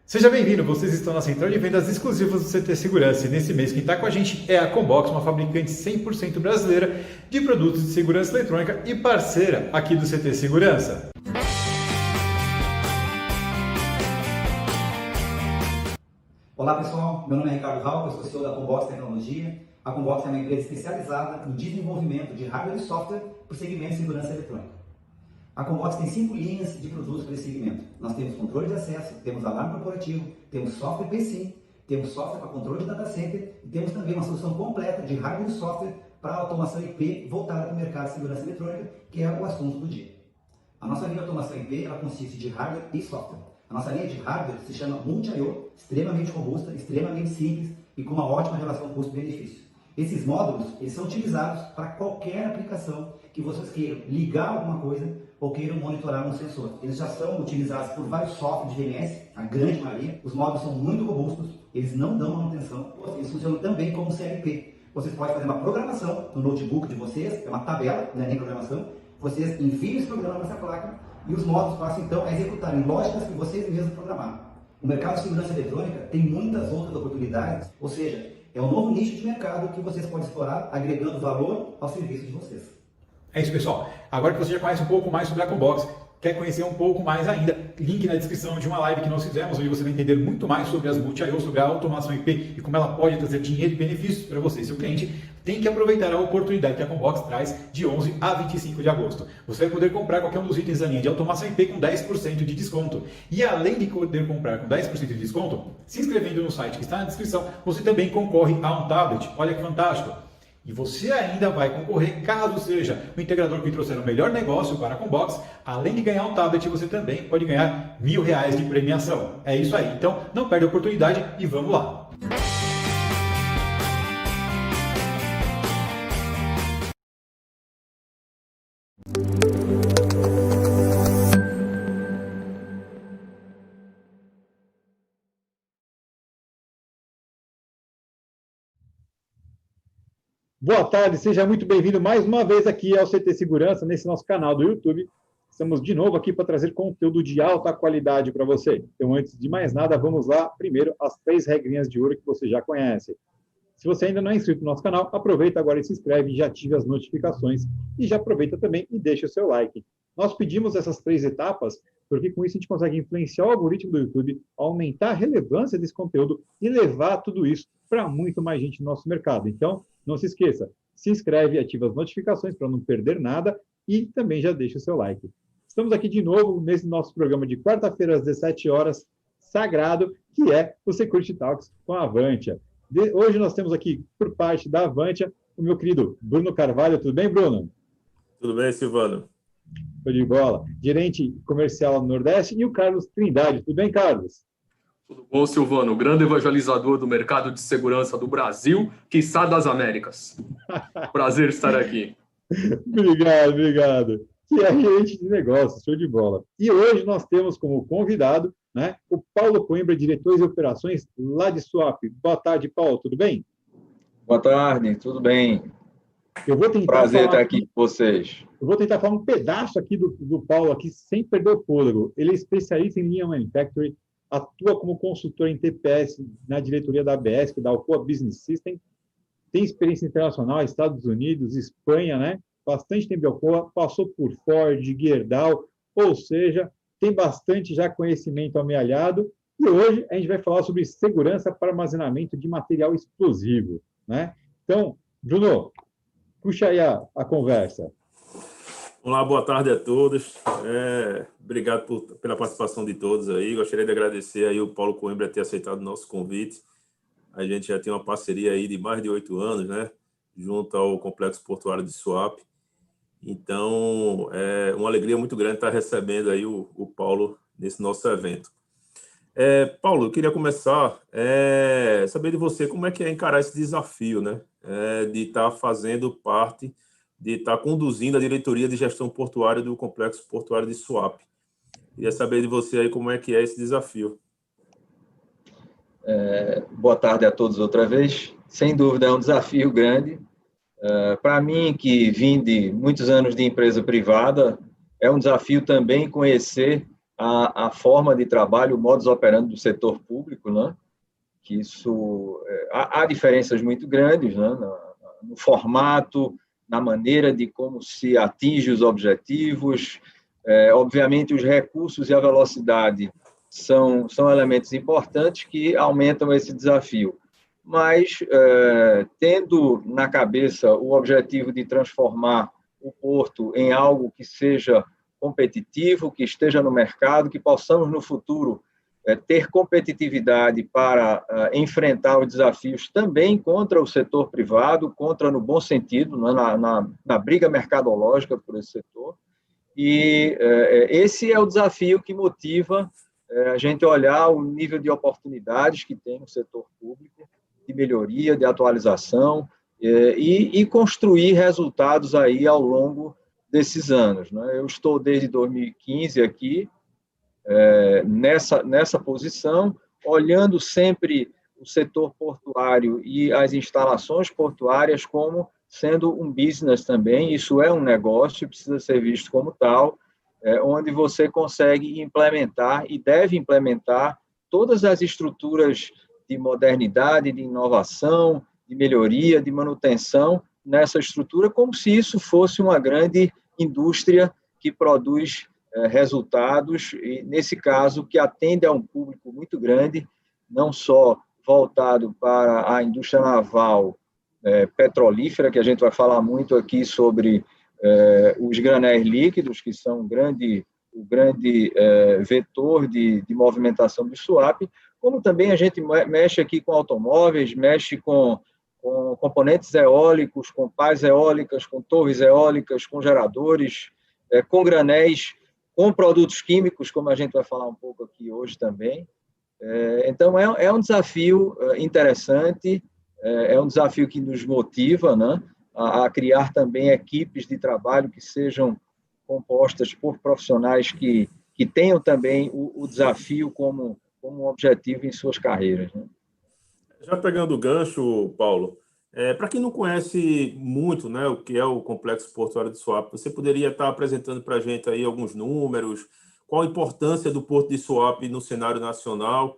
Seja bem-vindo, vocês estão na central de vendas exclusivas do CT Segurança e nesse mês quem está com a gente é a Combox, uma fabricante 100% brasileira de produtos de segurança eletrônica e parceira aqui do CT Segurança. Olá pessoal, meu nome é Ricardo Rauco, eu sou CEO da Combox Tecnologia. A Combox é uma empresa especializada em desenvolvimento de hardware e software para o segmento de segurança eletrônica. A Combox tem 5 linhas de produtos para esse segmento. Nós temos controle de acesso, temos alarme corporativo, temos software PSIM, temos software para controle de data center e temos também uma solução completa de hardware e software para automação IP voltada para o mercado de segurança eletrônica, que é o assunto do dia. A nossa linha de automação IP ela consiste de hardware e software. A nossa linha de hardware se chama Multi-IO, extremamente robusta, extremamente simples e com uma ótima relação custo-benefício. Esses módulos eles são utilizados para qualquer aplicação que vocês queiram ligar alguma coisa ou queiram monitorar um sensor. Eles já são utilizados por vários softwares de VMS, a grande maioria. Os módulos são muito robustos, eles não dão manutenção, eles funcionam também como CLP. Vocês podem fazer uma programação no notebook de vocês, é uma tabela, não é nem programação. Vocês enviam esse programa para essa placa e os módulos passam então a executarem lógicas que vocês mesmos programaram. O mercado de segurança eletrônica tem muitas outras oportunidades, ou seja, é um novo nicho de mercado que vocês podem explorar, agregando valor ao serviço de vocês. É isso, pessoal. Agora que você já conhece um pouco mais sobre a Combox, quer conhecer um pouco mais ainda, link na descrição de uma live que nós fizemos, onde você vai entender muito mais sobre as multi-IO, sobre a automação IP e como ela pode trazer dinheiro e benefícios para você, seu cliente. Tem que aproveitar a oportunidade que a Combox traz de 11 a 25 de agosto. Você vai poder comprar qualquer um dos itens da linha de automação IP com 10% de desconto. E além de poder comprar com 10% de desconto, se inscrevendo no site que está na descrição, você também concorre a um tablet. Olha que fantástico! E você ainda vai concorrer, caso seja o integrador que trouxer o melhor negócio para a Combox. Além de ganhar um tablet, você também pode ganhar R$1.000 de premiação. É isso aí. Então, não perde a oportunidade e vamos lá. Boa tarde, seja muito bem-vindo mais uma vez aqui ao CT Segurança, nesse nosso canal do YouTube. Estamos de novo aqui para trazer conteúdo de alta qualidade para você. Então, antes de mais nada, vamos lá, primeiro, as 3 regrinhas de ouro que você já conhece. Se você ainda não é inscrito no nosso canal, aproveita agora e se inscreve, já ative as notificações e já aproveita também e deixa o seu like. Nós pedimos essas 3 etapas porque com isso a gente consegue influenciar o algoritmo do YouTube, aumentar a relevância desse conteúdo e levar tudo isso para muito mais gente no nosso mercado. Então, não se esqueça, se inscreve, ativa as notificações para não perder nada e também já deixa o seu like. Estamos aqui de novo nesse nosso programa de quarta-feira às 17 horas, sagrado, que é o Security Talks com a Avantia. Hoje nós temos aqui, por parte da Avantia, o meu querido Bruno Carvalho. Tudo bem, Bruno? Tudo bem, Silvano? Tô de bola. Gerente comercial no Nordeste e o Carlos Trindade. Tudo bem, Carlos? Tudo bom, Silvano? O grande evangelizador do mercado de segurança do Brasil, quiçá das Américas. Prazer estar aqui. Obrigado. Que é gerente de negócios, show de bola. E hoje nós temos como convidado, né, o Paulo Coimbra, diretor de operações lá de Swap. Boa tarde, Paulo, tudo bem? Boa tarde, tudo bem? Eu vou tentar Prazer estar aqui com vocês. Eu vou tentar falar um pedaço aqui do Paulo, aqui, sem perder o fôlego. Ele é especialista em Lean Manufacturing, atua como consultor em TPS na diretoria da ABS, que dá o Coa Business System, tem experiência internacional, Estados Unidos, Espanha, né? Bastante tempo de Alcoa, passou por Ford, Gerdau, ou seja, tem bastante já conhecimento amealhado. E hoje a gente vai falar sobre segurança para armazenamento de material explosivo, né? Então, Bruno, puxa aí a conversa. Olá, boa tarde a todos. Obrigado pela participação de todos aí. Gostaria de agradecer aí o Paulo Coimbra ter aceitado o nosso convite. A gente já tem uma parceria aí de mais de 8 anos, né? Junto ao Complexo Portuário de Suape. Então, é uma alegria muito grande estar recebendo aí o Paulo nesse nosso evento. Paulo, eu queria começar saber de você como é que é encarar esse desafio, né? De estar fazendo parte, de estar conduzindo a diretoria de gestão portuária do Complexo Portuário de Suape. Queria saber de você aí como é que é esse desafio. Boa tarde a todos outra vez. Sem dúvida é um desafio grande. Para mim, que vim de muitos anos de empresa privada, é um desafio também conhecer a forma de trabalho, o modus operandi do setor público, né? Que isso há diferenças muito grandes, né? No formato, na maneira de como se atinge os objetivos. Obviamente, os recursos e a velocidade são elementos importantes que aumentam esse desafio. Mas, tendo na cabeça o objetivo de transformar o porto em algo que seja competitivo, que esteja no mercado, que possamos, no futuro, ter competitividade para enfrentar os desafios também contra o setor privado, contra, no bom sentido, na briga mercadológica por esse setor. E esse é o desafio que motiva a gente olhar o nível de oportunidades que tem no setor público, de melhoria, de atualização, e construir resultados aí ao longo desses anos, né? Eu estou desde 2015 aqui, nessa posição, olhando sempre o setor portuário e as instalações portuárias como sendo um business também. Isso é um negócio, precisa ser visto como tal, onde você consegue implementar e deve implementar todas as estruturas de modernidade, de inovação, de melhoria, de manutenção nessa estrutura, como se isso fosse uma grande indústria que produz resultados, e, nesse caso, que atende a um público muito grande, não só voltado para a indústria naval petrolífera, que a gente vai falar muito aqui sobre os granéis líquidos, que são o grande vetor de movimentação de swap, como também a gente mexe aqui com automóveis, mexe com componentes eólicos, com pás eólicas, com torres eólicas, com geradores, com granéis, com produtos químicos, como a gente vai falar um pouco aqui hoje também. Então, é um desafio interessante, é um desafio que nos motiva, né, a criar também equipes de trabalho que sejam compostas por profissionais que tenham também o desafio como um objetivo em suas carreiras, né? Já pegando o gancho, Paulo, para quem não conhece muito, né, o que é o Complexo Portuário de Suape, você poderia estar apresentando para a gente aí alguns números, qual a importância do Porto de Suape no cenário nacional,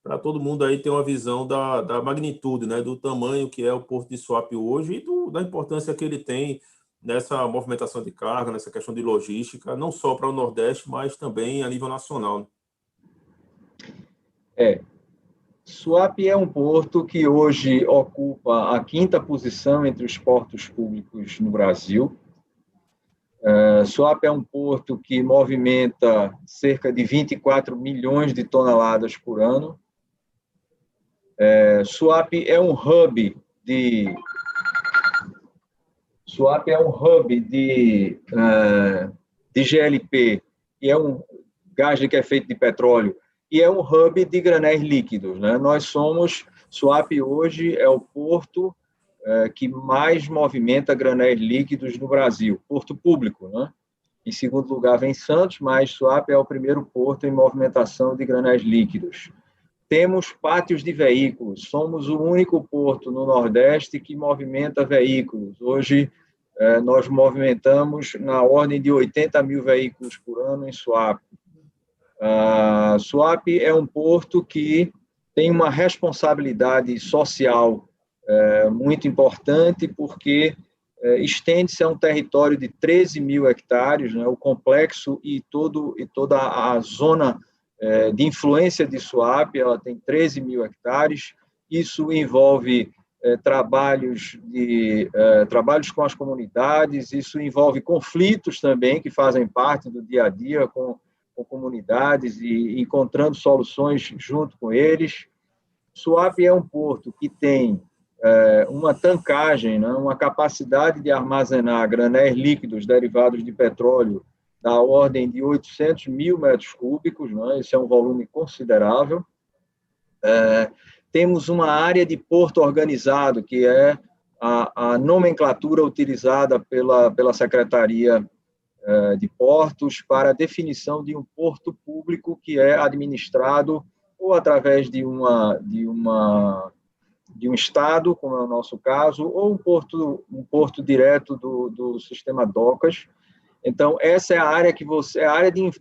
para todo mundo aí ter uma visão da magnitude, né, do tamanho que é o Porto de Suape hoje e da importância que ele tem nessa movimentação de carga, nessa questão de logística, não só para o Nordeste, mas também a nível nacional. Suape é um porto que hoje ocupa a 5ª posição entre os portos públicos no Brasil. Suape é um porto que movimenta cerca de 24 milhões de toneladas por ano. Suape é um hub de GLP, que é um gás que é feito de petróleo, e é um hub de granéis líquidos, né? Suape hoje é o porto que mais movimenta granéis líquidos no Brasil, porto público, né? Em segundo lugar vem Santos, mas Suape é o primeiro porto em movimentação de granéis líquidos. Temos pátios de veículos, somos o único porto no Nordeste que movimenta veículos. Hoje, nós movimentamos na ordem de 80 mil veículos por ano em Suape. Suape é um porto que tem uma responsabilidade social muito importante, porque estende-se a um território de 13 mil hectares, né? O complexo e toda a zona de influência de Suape, ela tem 13 mil hectares. Isso envolve trabalhos com as comunidades, isso envolve conflitos também que fazem parte do dia a dia com comunidades e encontrando soluções junto com eles. Suape é um porto que tem uma tancagem, né, uma capacidade de armazenar granéis líquidos derivados de petróleo da ordem de 800 mil metros cúbicos, né, esse é um volume considerável. Temos uma área de porto organizado, que é a nomenclatura utilizada pela Secretaria de Portos para a definição de um porto público que é administrado ou através de um estado, como é o nosso caso, ou um porto direto do sistema DOCAS. Então, essa é a área que você,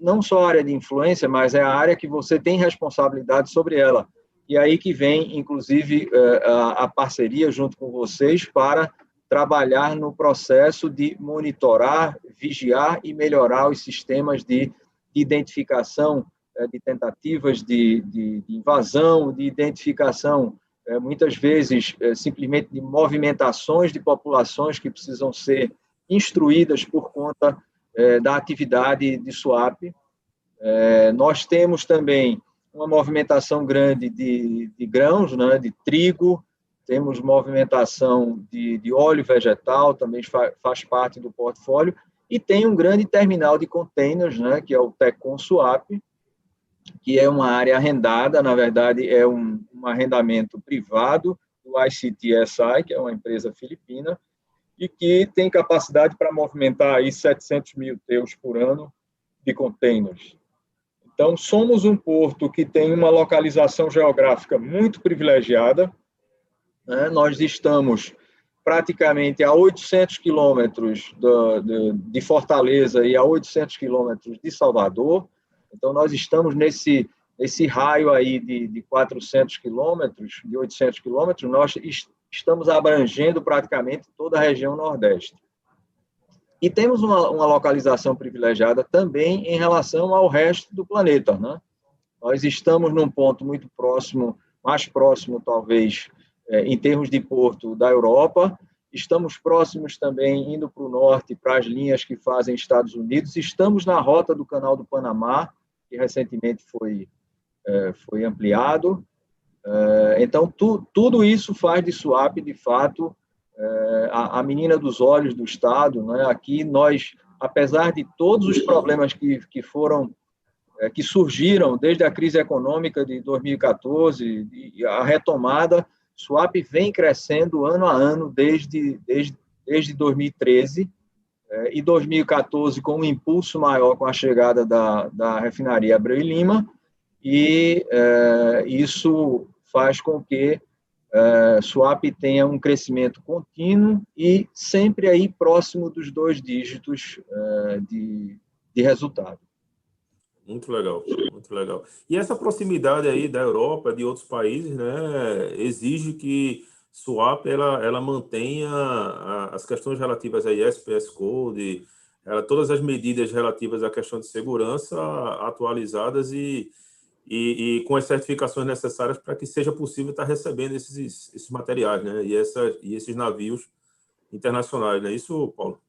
não só a área de influência, mas é a área que você tem responsabilidade sobre ela. E aí que vem, inclusive, a parceria junto com vocês para trabalhar no processo de monitorar, vigiar e melhorar os sistemas de identificação de tentativas de invasão, de identificação, muitas vezes, simplesmente de movimentações de populações que precisam ser instruídas por conta da atividade de swap. Nós temos também uma movimentação grande de grãos, né, de trigo, temos movimentação de óleo vegetal, também faz parte do portfólio, e tem um grande terminal de containers, né, que é o Tecon Swap, que é uma área arrendada, na verdade é um arrendamento privado do ICTSI, que é uma empresa filipina, e que tem capacidade para movimentar aí 700 mil TEUs por ano de containers. Então, somos um porto que tem uma localização geográfica muito privilegiada, né? Nós estamos praticamente a 800 quilômetros de Fortaleza e a 800 quilômetros de Salvador. Então, nós estamos nesse raio aí de 400 quilômetros, de 800 quilômetros, nós estamos abrangendo praticamente toda a região Nordeste. E temos uma localização privilegiada também em relação ao resto do planeta, né? Nós estamos num ponto muito próximo, mais próximo, talvez, em termos de porto da Europa, estamos próximos também, indo para o norte, para as linhas que fazem Estados Unidos, estamos na rota do Canal do Panamá, que recentemente foi ampliado. Então, tudo isso faz de Suape, de fato, a menina dos olhos do Estado, né? Aqui nós, apesar de todos os problemas que surgiram desde a crise econômica de 2014 e a retomada, Suape vem crescendo ano a ano desde 2013 e 2014 com um impulso maior com a chegada da refinaria Abreu e Lima, e isso faz com que Suape tenha um crescimento contínuo e sempre aí próximo dos 2 dígitos de resultado. Muito legal, muito legal. E essa proximidade aí da Europa, de outros países, né, exige que Suape ela mantenha as questões relativas a ISPS Code, todas as medidas relativas à questão de segurança atualizadas e com as certificações necessárias para que seja possível estar recebendo esses materiais, né? E esses navios internacionais, não é isso, Paulo?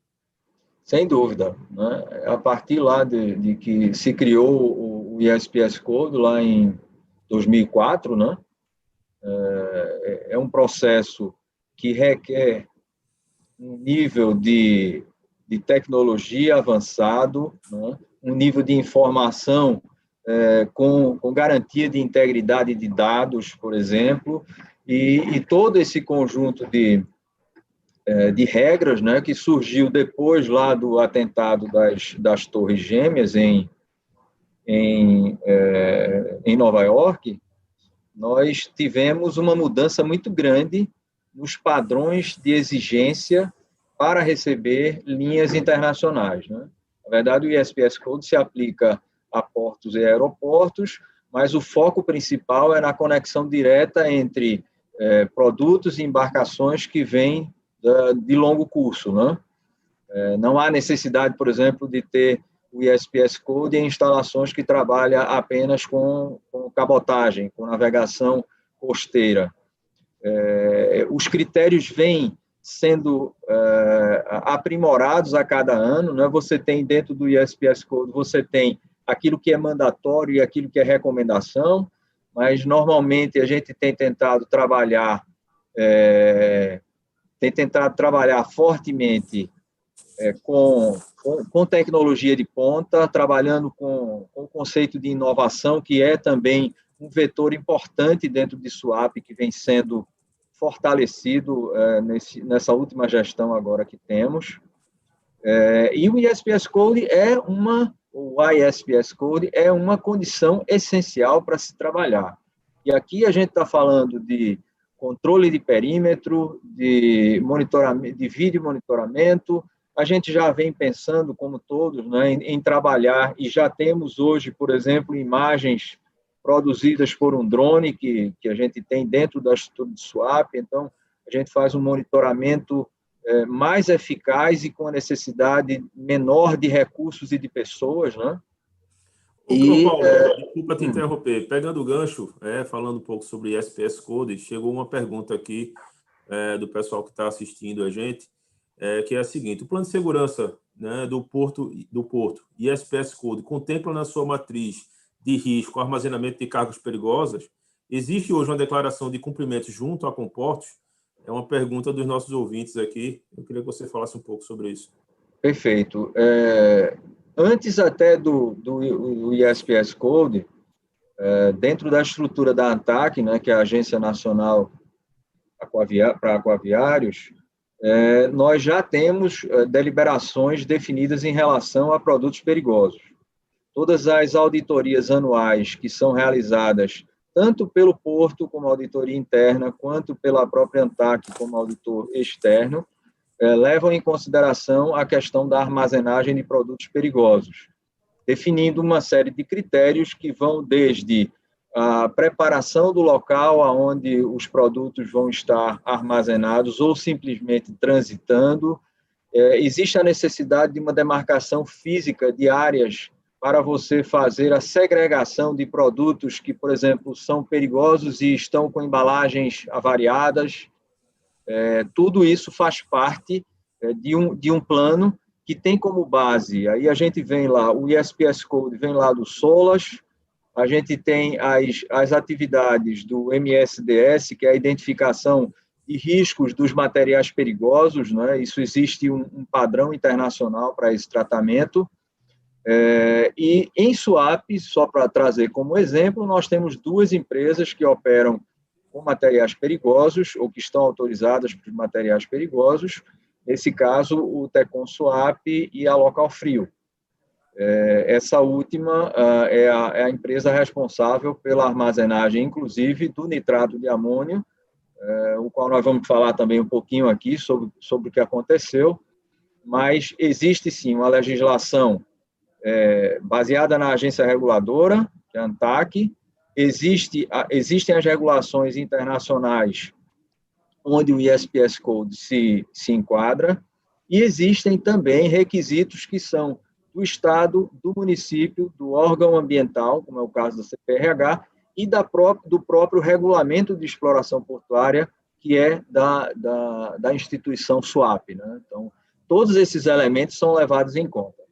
Sem dúvida, né? A partir lá de que se criou o ISPS Code, lá em 2004, né? É um processo que requer um nível de tecnologia avançado, né? Um nível de informação com garantia de integridade de dados, por exemplo, e todo esse conjunto de regras, né, que surgiu depois lá do atentado das Torres Gêmeas em Nova York, nós tivemos uma mudança muito grande nos padrões de exigência para receber linhas internacionais, né? Na verdade, o ISPS Code se aplica a portos e aeroportos, mas o foco principal é na conexão direta entre produtos e embarcações que vêm de longo curso, né? Não há necessidade, por exemplo, de ter o ISPS Code em instalações que trabalham apenas com cabotagem, com navegação costeira. Os critérios vêm sendo aprimorados a cada ano, né? Você tem dentro do ISPS Code, você tem aquilo que é mandatório e aquilo que é recomendação, mas normalmente a gente tem tentado trabalhar fortemente com tecnologia de ponta, trabalhando com o conceito de inovação, que é também um vetor importante dentro de Suape, que vem sendo fortalecido nessa última gestão agora que temos. E o ISPS Code o ISPS Code é uma condição essencial para se trabalhar. E aqui a gente está falando de controle de perímetro, de monitoramento, de vídeo monitoramento, a gente já vem pensando, como todos, né, em trabalhar, e já temos hoje, por exemplo, imagens produzidas por um drone que a gente tem dentro da estrutura de SWAP. Então, a gente faz um monitoramento mais eficaz e com a necessidade menor de recursos e de pessoas, né? Ô, Paulo, desculpa te interromper. Pegando o gancho, falando um pouco sobre SPS Code, chegou uma pergunta aqui do pessoal que está assistindo a gente, que é a seguinte: o plano de segurança, né, do Porto e SPS Code contempla na sua matriz de risco armazenamento de cargas perigosas? Existe hoje uma declaração de cumprimento junto à Comportos? É uma pergunta dos nossos ouvintes aqui. Eu queria que você falasse um pouco sobre isso. Perfeito. Antes até do ISPS Code, dentro da estrutura da ANTAC, né, que é a Agência Nacional para Aquaviários, nós já temos deliberações definidas em relação a produtos perigosos. Todas as auditorias anuais que são realizadas, tanto pelo Porto como auditoria interna, quanto pela própria ANTAC como auditor externo, levam em consideração a questão da armazenagem de produtos perigosos, definindo uma série de critérios que vão desde a preparação do local onde os produtos vão estar armazenados ou simplesmente transitando. Existe a necessidade de uma demarcação física de áreas para você fazer a segregação de produtos que, por exemplo, são perigosos e estão com embalagens avariadas. Tudo isso faz parte de um plano que tem como base, aí a gente vem lá, o ISPS Code vem lá do SOLAS, a gente tem as atividades do MSDS, que é a identificação de riscos dos materiais perigosos, né? Isso existe um padrão internacional para esse tratamento. E em SWAP, só para trazer como exemplo, nós temos 2 empresas que operam com materiais perigosos, ou que estão autorizadas para os materiais perigosos, nesse caso, o Tecon SWAP e a Local Frio. Essa última é a empresa responsável pela armazenagem, inclusive, do nitrato de amônio, o qual nós vamos falar também um pouquinho aqui sobre o que aconteceu, mas existe sim uma legislação baseada na agência reguladora, que é a ANTAC. Existem as regulações internacionais onde o ISPS Code se enquadra, e existem também requisitos que são do Estado, do município, do órgão ambiental, como é o caso da CPRH, e do próprio regulamento de exploração portuária, que é da instituição SWAP, né? Então, todos esses elementos são levados em conta.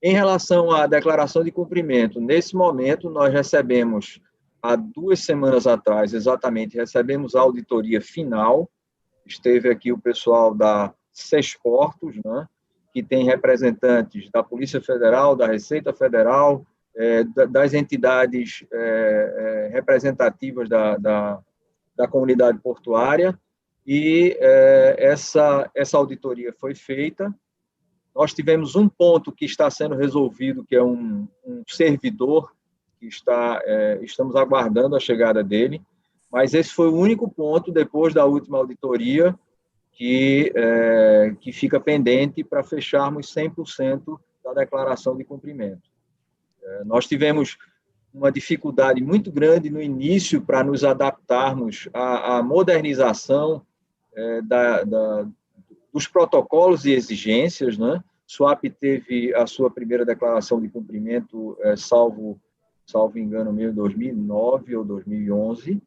Em relação à declaração de cumprimento, nesse momento, nós recebemos, há 2 semanas atrás, exatamente, recebemos a auditoria final. Esteve aqui o pessoal da Sesportos, né, que tem representantes da Polícia Federal, da Receita Federal, das entidades representativas da comunidade portuária, e essa auditoria foi feita. Nós tivemos um ponto que está sendo resolvido, que é um servidor, que estamos aguardando a chegada dele, mas esse foi o único ponto, depois da última auditoria, que fica pendente para fecharmos 100% da declaração de cumprimento. Nós tivemos uma dificuldade muito grande no início para nos adaptarmos à modernização dos protocolos e exigências, né? SWAP teve a sua primeira declaração de cumprimento, salvo engano meu, em 2009 ou 2011,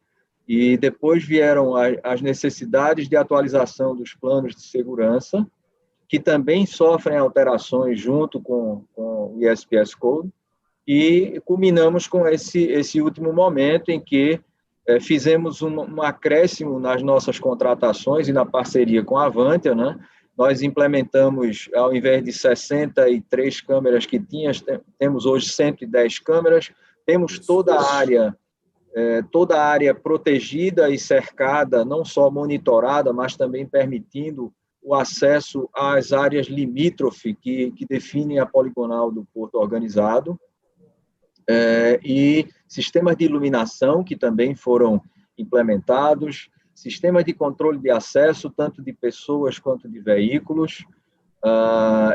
e depois vieram as necessidades de atualização dos planos de segurança, que também sofrem alterações junto com o ISPS Code, e culminamos com esse último momento em que fizemos um acréscimo nas nossas contratações e na parceria com a Avantia, né? Nós implementamos, ao invés de 63 câmeras que temos hoje 110 câmeras, temos toda a área protegida e cercada, não só monitorada, mas também permitindo o acesso às áreas limítrofe que definem a poligonal do porto organizado, e sistemas de iluminação que também foram implementados, sistemas de controle de acesso, tanto de pessoas quanto de veículos,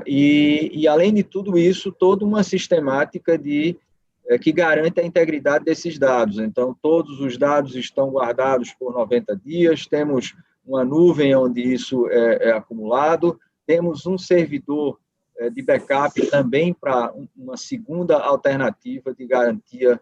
E, além de tudo isso, toda uma sistemática que garante a integridade desses dados. Então, todos os dados estão guardados por 90 dias, temos uma nuvem onde isso é acumulado, temos um servidor de backup também para uma segunda alternativa de garantia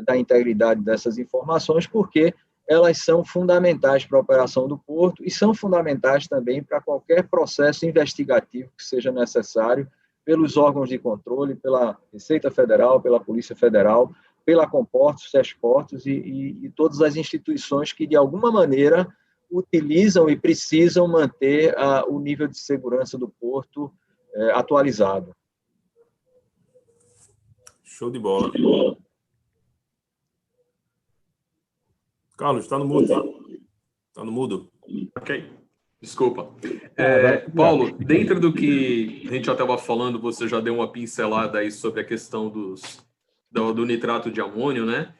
da integridade dessas informações, porque elas são fundamentais para a operação do porto e são fundamentais também para qualquer processo investigativo que seja necessário pelos órgãos de controle, pela Receita Federal, pela Polícia Federal, pela Comportos, Sesportos e todas as instituições que, de alguma maneira, utilizam e precisam manter o nível de segurança do porto atualizado. Show de bola. Carlos, está no mudo. Está no mudo. Ok. Desculpa. Paulo, dentro do que a gente já estava falando, você já deu uma pincelada aí sobre a questão do nitrato de amônio, né?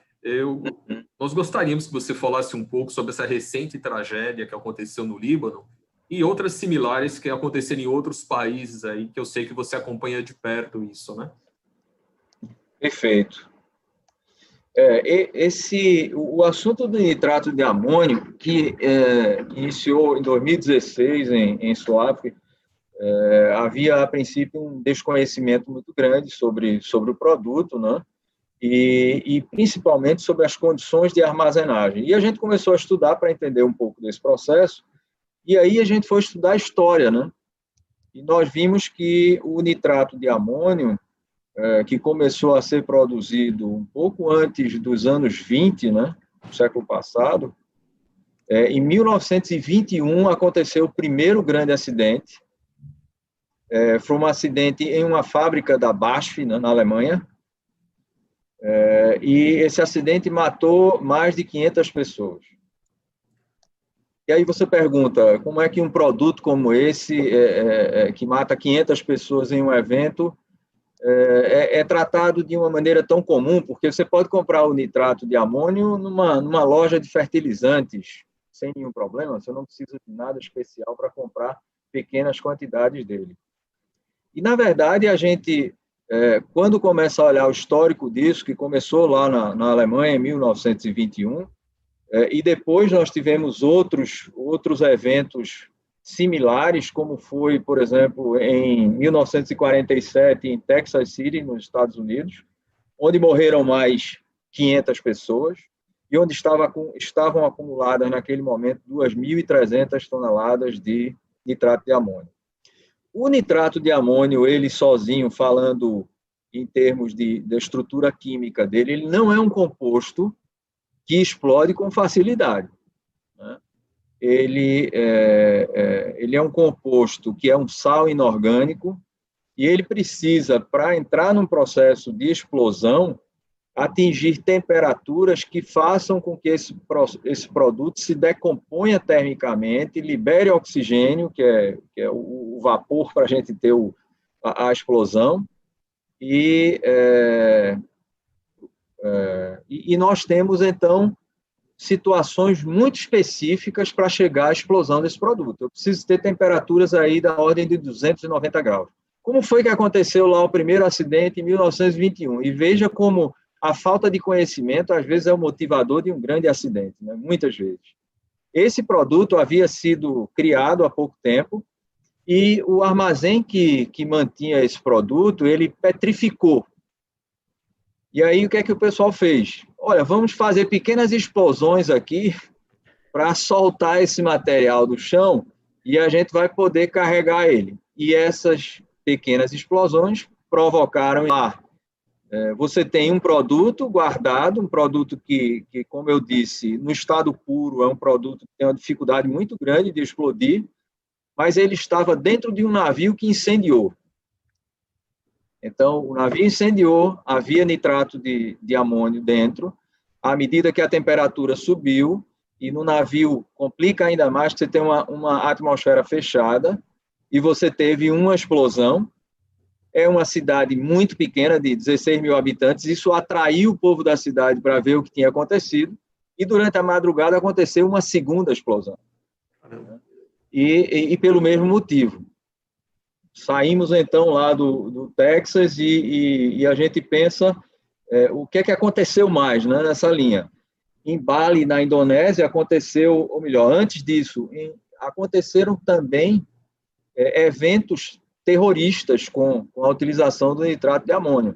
Nós gostaríamos que você falasse um pouco sobre essa recente tragédia que aconteceu no Líbano e outras similares que aconteceram em outros países aí, que eu sei que você acompanha de perto isso, né? Perfeito. O assunto do nitrato de amônio, que iniciou em 2016 em Suape, havia, a princípio, um desconhecimento muito grande sobre o produto, né? E principalmente sobre as condições de armazenagem. E a gente começou a estudar para entender um pouco desse processo, e aí a gente foi estudar a história, né? E nós vimos que o nitrato de amônio, que começou a ser produzido um pouco antes dos anos 20, né, do século passado, em 1921 aconteceu o primeiro grande acidente. Foi um acidente em uma fábrica da BASF, né, na Alemanha, e esse acidente matou mais de 500 pessoas. E aí você pergunta, como é que um produto como esse, que mata 500 pessoas em um evento, é tratado de uma maneira tão comum, porque você pode comprar o nitrato de amônio numa loja de fertilizantes, sem nenhum problema, você não precisa de nada especial para comprar pequenas quantidades dele. E, na verdade, a gente, quando começa a olhar o histórico disso, que começou lá na Alemanha, em 1921, e depois nós tivemos outros eventos similares, como foi, por exemplo, em 1947, em Texas City, nos Estados Unidos, onde morreram mais 500 pessoas e onde estavam acumuladas, naquele momento, 2.300 toneladas de nitrato de amônio. O nitrato de amônio, ele sozinho, falando em termos da estrutura química dele, ele não é um composto que explode com facilidade, né? Ele é um composto que é um sal inorgânico e ele precisa, para entrar num processo de explosão, atingir temperaturas que façam com que esse produto se decomponha termicamente, libere oxigênio, que é o vapor para a gente ter a explosão, e nós temos, então, situações muito específicas para chegar à explosão desse produto. Eu preciso ter temperaturas aí da ordem de 290 graus. Como foi que aconteceu lá o primeiro acidente em 1921? E veja como a falta de conhecimento, às vezes, é o motivador de um grande acidente, né? Muitas vezes. Esse produto havia sido criado há pouco tempo e o armazém que mantinha esse produto, ele petrificou. E aí, o que é que o pessoal fez? Olha, vamos fazer pequenas explosões aqui para soltar esse material do chão e a gente vai poder carregar ele. E essas pequenas explosões provocaram lá. Você tem um produto guardado, um produto que, como eu disse, no estado puro é um produto que tem uma dificuldade muito grande de explodir, mas ele estava dentro de um navio que incendiou. Então, o navio incendiou, havia nitrato de amônio dentro, à medida que a temperatura subiu, e no navio complica ainda mais, que você tem uma atmosfera fechada, e você teve uma explosão. É uma cidade muito pequena, de 16 mil habitantes, isso atraiu o povo da cidade para ver o que tinha acontecido, e durante a madrugada aconteceu uma segunda explosão. E pelo mesmo motivo. saímos então lá do Texas e a gente pensa o que é que aconteceu mais, né, nessa linha. Em Bali, na Indonésia, aconteceu, ou melhor, antes disso, aconteceram também eventos terroristas com a utilização do nitrato de amônio.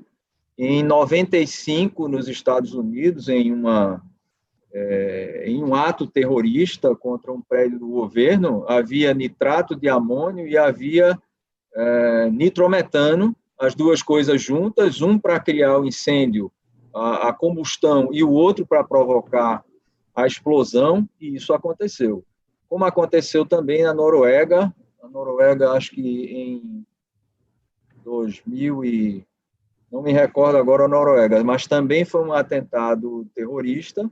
Em 95, nos Estados Unidos, em um ato terrorista contra um prédio do governo, havia nitrato de amônio e havia nitrometano, as duas coisas juntas, um para criar o incêndio, a combustão, e o outro para provocar a explosão, e isso aconteceu. Como aconteceu também na Noruega, acho que em 2000 e... não me recordo agora a Noruega, mas também foi um atentado terrorista,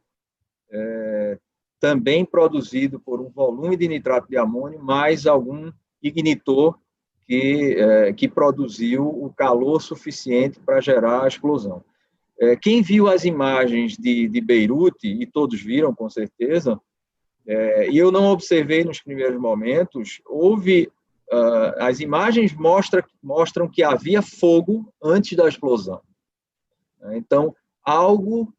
também produzido por um volume de nitrato de amônio, mais algum ignitor que produziu o calor suficiente para gerar a explosão. Quem viu as imagens de Beirute, e todos viram com certeza, e eu não observei nos primeiros momentos, as imagens mostram que havia fogo antes da explosão. Então, algo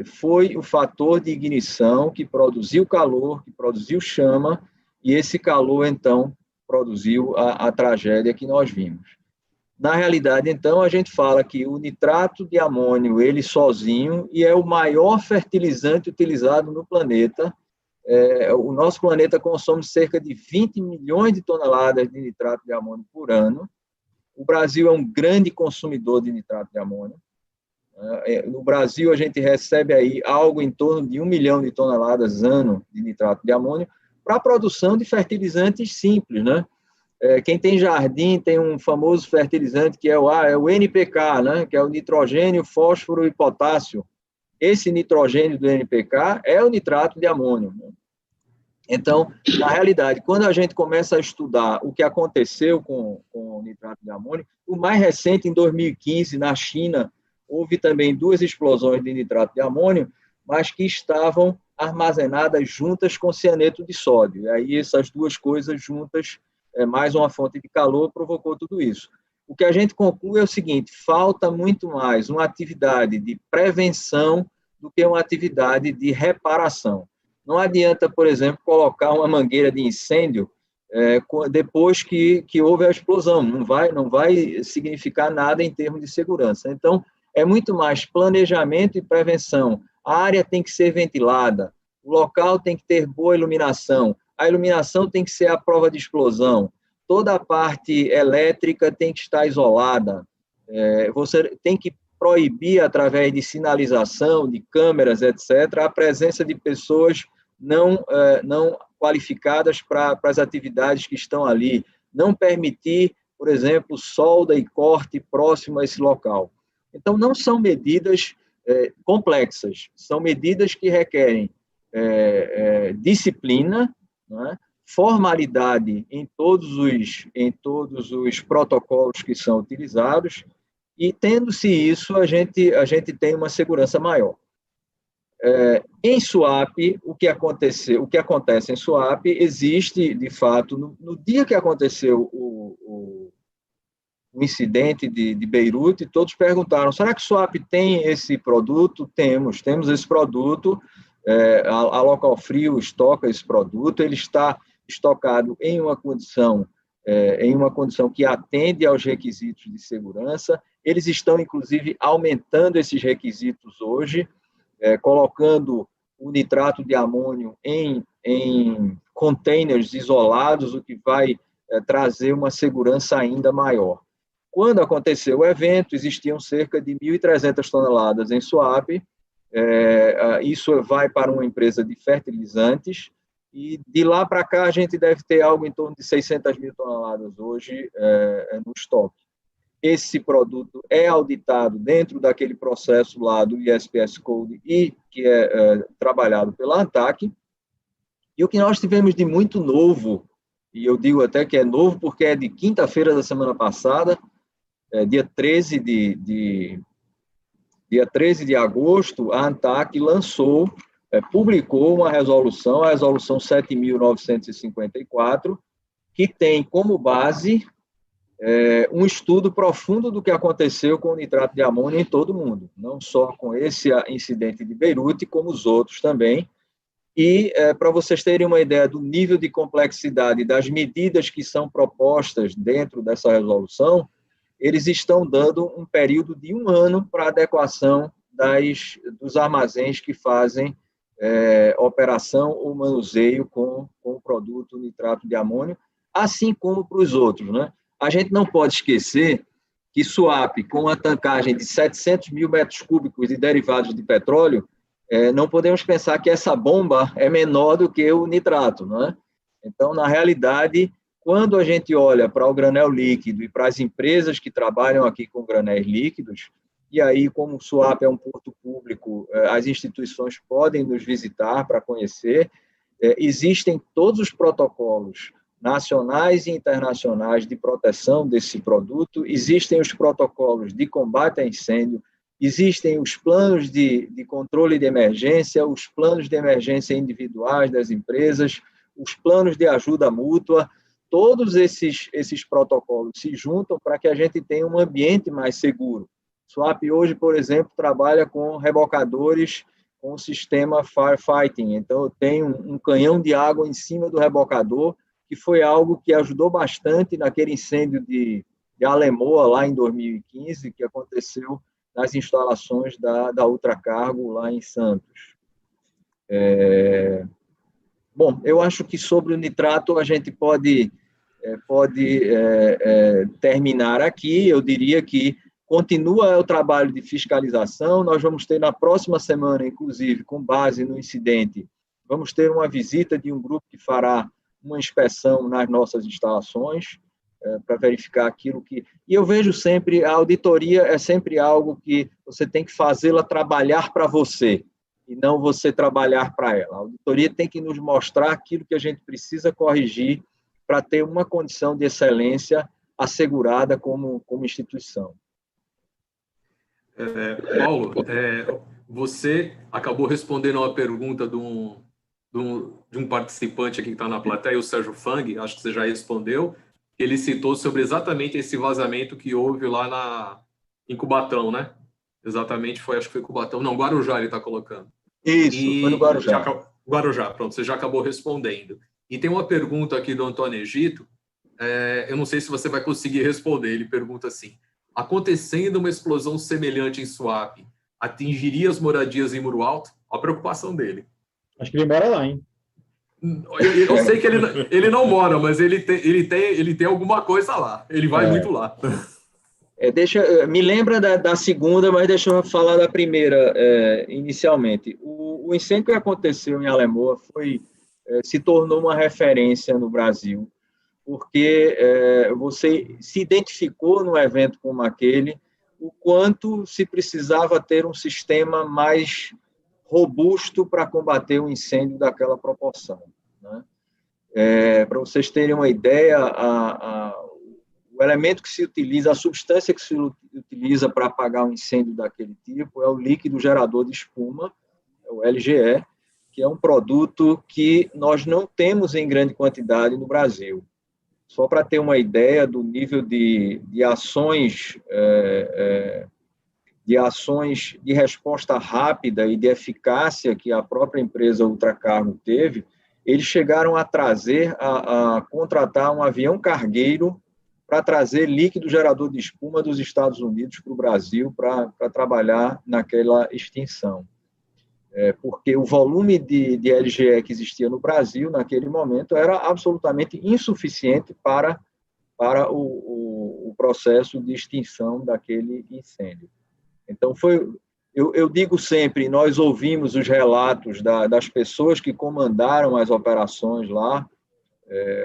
foi o fator de ignição que produziu calor, que produziu chama, e esse calor, então, produziu a tragédia que nós vimos. Na realidade, então, a gente fala que o nitrato de amônio, ele sozinho, e é o maior fertilizante utilizado no planeta. O nosso planeta consome cerca de 20 milhões de toneladas de nitrato de amônio por ano. O Brasil é um grande consumidor de nitrato de amônio. No Brasil, a gente recebe aí algo em torno de 1 milhão de toneladas ano de nitrato de amônio para a produção de fertilizantes simples, né? Quem tem jardim tem um famoso fertilizante que é o NPK, né? Que é o nitrogênio, fósforo e potássio. Esse nitrogênio do NPK é o nitrato de amônio. Então, na realidade, quando a gente começa a estudar o que aconteceu com o nitrato de amônio, o mais recente, em 2015, na China, houve também 2 explosões de nitrato de amônio, mas que estavam armazenadas juntas com cianeto de sódio. E aí essas duas coisas juntas, mais uma fonte de calor, provocou tudo isso. O que a gente conclui é o seguinte: falta muito mais uma atividade de prevenção do que uma atividade de reparação. Não adianta, por exemplo, colocar uma mangueira de incêndio depois que houve a explosão. Não vai significar nada em termos de segurança. Então, é muito mais planejamento e prevenção. A área tem que ser ventilada, o local tem que ter boa iluminação, a iluminação tem que ser à prova de explosão, toda a parte elétrica tem que estar isolada, você tem que proibir, através de sinalização, de câmeras, etc., a presença de pessoas não qualificadas para as atividades que estão ali, não permitir, por exemplo, solda e corte próximo a esse local. Então, não são medidas complexas, são medidas que requerem disciplina, né, formalidade em todos os protocolos que são utilizados, e, tendo-se isso, a gente tem uma segurança maior. Em Suape, o que acontece em Suape, existe, de fato, no dia que aconteceu o incidente de Beirute, todos perguntaram: será que Suape tem esse produto? Temos esse produto, a Local Frio estoca esse produto, ele está estocado em uma condição que atende aos requisitos de segurança. Eles estão, inclusive, aumentando esses requisitos hoje, colocando o nitrato de amônio em containers isolados, o que vai trazer uma segurança ainda maior. Quando aconteceu o evento, existiam cerca de 1.300 toneladas em Suape. Isso vai para uma empresa de fertilizantes, e de lá para cá a gente deve ter algo em torno de 600 mil toneladas hoje no estoque. Esse produto é auditado dentro daquele processo lá do ISPS Code e que é trabalhado pela ANTAC. E o que nós tivemos de muito novo, e eu digo até que é novo porque é de quinta-feira da semana passada, dia 13 de agosto, a ANTAC publicou uma resolução, a resolução 7.954, que tem como base um estudo profundo do que aconteceu com o nitrato de amônio em todo o mundo, não só com esse incidente de Beirute, como os outros também. E, para vocês terem uma ideia do nível de complexidade das medidas que são propostas dentro dessa resolução, eles estão dando um período de 1 ano para adequação dos armazéns que fazem operação ou manuseio com o produto nitrato de amônio, assim como para os outros, né? A gente não pode esquecer que Suape, com a tancagem de 700 mil metros cúbicos de derivados de petróleo, não podemos pensar que essa bomba é menor do que o nitrato, não é? Então, na realidade, quando a gente olha para o granel líquido e para as empresas que trabalham aqui com granéis líquidos, e aí, como o Suape é um porto público, as instituições podem nos visitar para conhecer, existem todos os protocolos nacionais e internacionais de proteção desse produto, existem os protocolos de combate a incêndio, existem os planos de controle de emergência, os planos de emergência individuais das empresas, os planos de ajuda mútua, todos esses protocolos se juntam para que a gente tenha um ambiente mais seguro. Suape hoje, por exemplo, trabalha com rebocadores com o sistema firefighting, então eu tenho um canhão de água em cima do rebocador, que foi algo que ajudou bastante naquele incêndio de Alemoa, lá em 2015, que aconteceu nas instalações da Ultracargo, lá em Santos. Bom, eu acho que sobre o nitrato a gente pode terminar aqui. Eu diria que continua o trabalho de fiscalização. Nós vamos ter na próxima semana, inclusive, com base no incidente, vamos ter uma visita de um grupo que fará uma inspeção nas nossas instalações, para verificar aquilo que... E eu vejo sempre, a auditoria é sempre algo que você tem que fazê-la trabalhar para você, e não você trabalhar para ela. A auditoria tem que nos mostrar aquilo que a gente precisa corrigir para ter uma condição de excelência assegurada como instituição. Paulo, você acabou respondendo uma pergunta de um participante aqui que está na plateia, o Sérgio Fang, acho que você já respondeu. Ele citou sobre exatamente esse vazamento que houve lá em Cubatão, né? Exatamente, acho que foi Cubatão. Não, Guarujá ele está colocando. Isso, foi no Guarujá. Guarujá, pronto, você já acabou respondendo. E tem uma pergunta aqui do Antônio Egito, eu não sei se você vai conseguir responder. Ele pergunta assim: acontecendo uma explosão semelhante em Suape, atingiria as moradias em Muro Alto? A preocupação dele. Acho que ele mora lá, hein? Eu sei que ele não mora, mas ele tem alguma coisa lá. Ele vai muito lá. Me lembra da segunda, mas deixa eu falar da primeira inicialmente. O incêndio que aconteceu em Alemoa se tornou uma referência no Brasil, porque você se identificou num evento como aquele o quanto se precisava ter um sistema mais robusto para combater o incêndio daquela proporção, né? Para vocês terem uma ideia, o elemento que se utiliza, a substância que se utiliza para apagar um incêndio daquele tipo é o líquido gerador de espuma, o LGE, que é um produto que nós não temos em grande quantidade no Brasil. Só para ter uma ideia do nível de ações de resposta rápida e de eficácia que a própria empresa Ultracargo teve, eles chegaram a contratar um avião cargueiro para trazer líquido gerador de espuma dos Estados Unidos para o Brasil para trabalhar naquela extinção. Porque o volume de LGE que existia no Brasil naquele momento era absolutamente insuficiente para o processo de extinção daquele incêndio. Então, eu digo sempre, nós ouvimos os relatos das pessoas que comandaram as operações lá,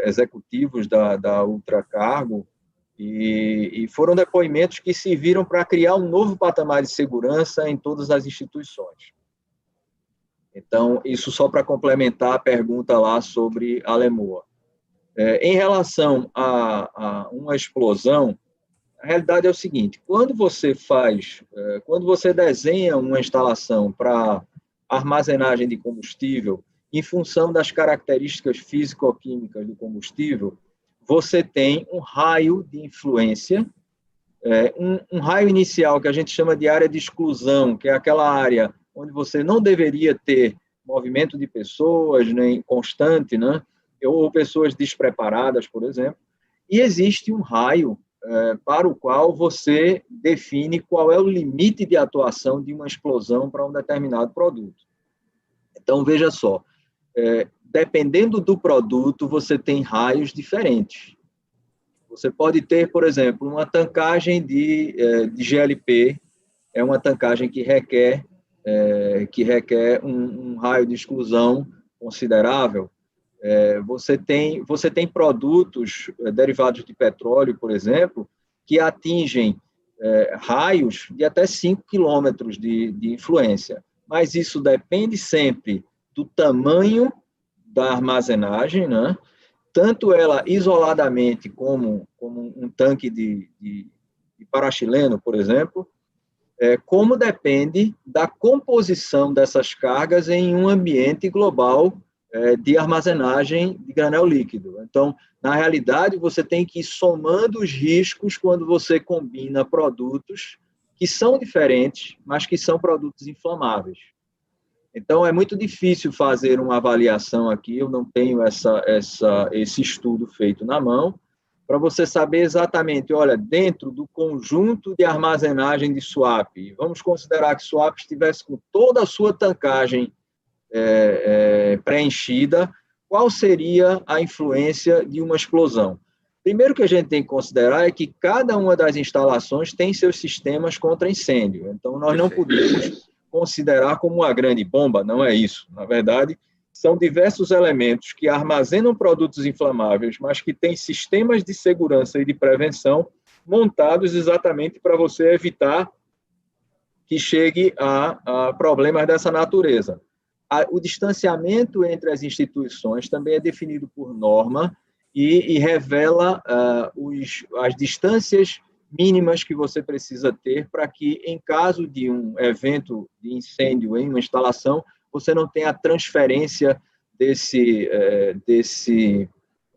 executivos da Ultracargo, e foram depoimentos que serviram para criar um novo patamar de segurança em todas as instituições. Então, isso só para complementar a pergunta lá sobre Alemoa. Em relação a uma explosão, a realidade é o seguinte: quando você desenha uma instalação para armazenagem de combustível, em função das características físico-químicas do combustível, você tem um raio de influência, um raio inicial que a gente chama de área de exclusão, que é aquela área onde você não deveria ter movimento de pessoas, nem constante, né? Ou pessoas despreparadas, por exemplo. E existe um raio para o qual você define qual é o limite de atuação de uma explosão para um determinado produto. Então, veja só, dependendo do produto, você tem raios diferentes. Você pode ter, por exemplo, uma tancagem de GLP, é uma tancagem que requer um raio de exclusão considerável. Você tem produtos derivados de petróleo, por exemplo, que atingem raios de até 5 quilômetros de influência. Mas isso depende sempre do tamanho da armazenagem, né? Tanto ela isoladamente como um tanque de paraxileno, por exemplo, como depende da composição dessas cargas em um ambiente global de armazenagem de granel líquido. Então, na realidade, você tem que ir somando os riscos quando você combina produtos que são diferentes, mas que são produtos inflamáveis. Então, é muito difícil fazer uma avaliação aqui, eu não tenho esse estudo feito na mão, para você saber exatamente, olha, dentro do conjunto de armazenagem de swap, vamos considerar que swap estivesse com toda a sua tancagem preenchida, qual seria a influência de uma explosão? Primeiro que a gente tem que considerar é que cada uma das instalações tem seus sistemas contra incêndio. Então, nós não podemos considerar como uma grande bomba, não é isso. Na verdade, são diversos elementos que armazenam produtos inflamáveis, mas que têm sistemas de segurança e de prevenção montados exatamente para você evitar que chegue a problemas dessa natureza. O distanciamento entre as instituições também é definido por norma e revela as distâncias mínimas que você precisa ter para que, em caso de um evento de incêndio em uma instalação, você não tenha a transferência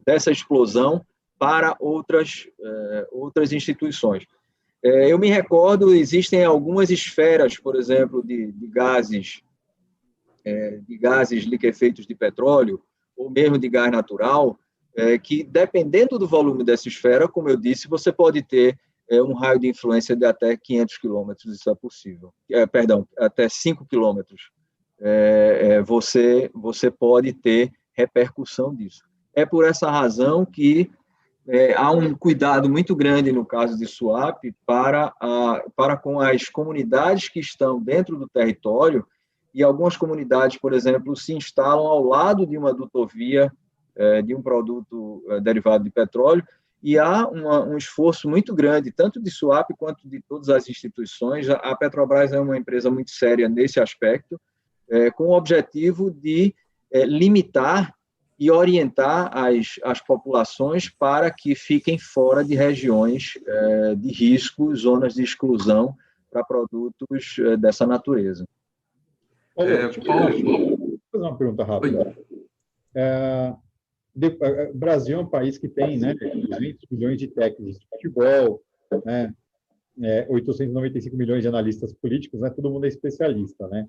dessa explosão para outras instituições. Eu me recordo, existem algumas esferas, por exemplo, de gases liquefeitos de petróleo, ou mesmo de gás natural, que, dependendo do volume dessa esfera, como eu disse, você pode ter um raio de influência de até 500 quilômetros, isso é possível. Até 5 quilômetros. Você pode ter repercussão disso. É por essa razão que há um cuidado muito grande no caso de swap para com as comunidades que estão dentro do território, e algumas comunidades, por exemplo, se instalam ao lado de uma dutovia de um produto derivado de petróleo, e há um esforço muito grande, tanto de swap quanto de todas as instituições. A Petrobras é uma empresa muito séria nesse aspecto, com o objetivo de limitar e orientar as populações para que fiquem fora de regiões de risco, zonas de exclusão para produtos dessa natureza. Vou fazer uma pergunta rápida. O Brasil é um país que tem 200 milhões de técnicos de futebol, 895 milhões de analistas políticos, todo mundo é especialista, né?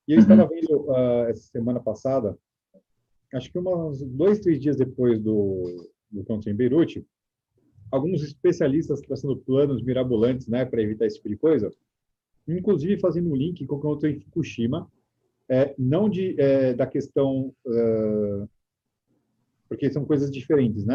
E eu estava vendo essa semana passada, acho que uns 2, 3 dias depois do conflito em Beirute, alguns especialistas traçando planos mirabolantes, para evitar esse tipo de coisa, inclusive fazendo um link com o que aconteceu em Fukushima, não da questão, porque são coisas diferentes,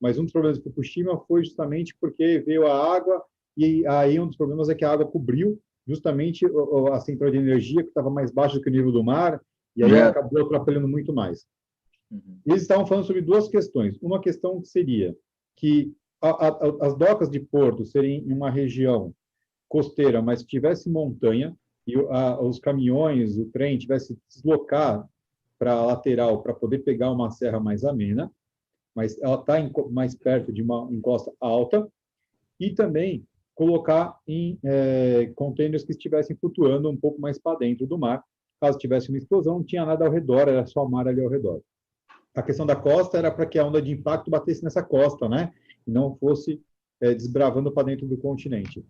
mas um dos problemas de Fukushima foi justamente porque veio a água, e aí um dos problemas é que a água cobriu justamente a central de energia, que estava mais baixo do que o nível do mar, e aí acabou atrapalhando muito mais. Eles estavam falando sobre 2 questões. Uma questão que seria que as docas de porto serem em uma região costeira, mas que tivesse montanha, e os caminhões, o trem tivesse que se deslocar para a lateral para poder pegar uma serra mais amena, mas ela está mais perto de uma encosta alta, e também colocar em contêineres que estivessem flutuando um pouco mais para dentro do mar. Caso tivesse uma explosão, não tinha nada ao redor, era só o mar ali ao redor. a questão da costa era para que a onda de impacto batesse nessa costa, né? E não fosse desbravando para dentro do continente.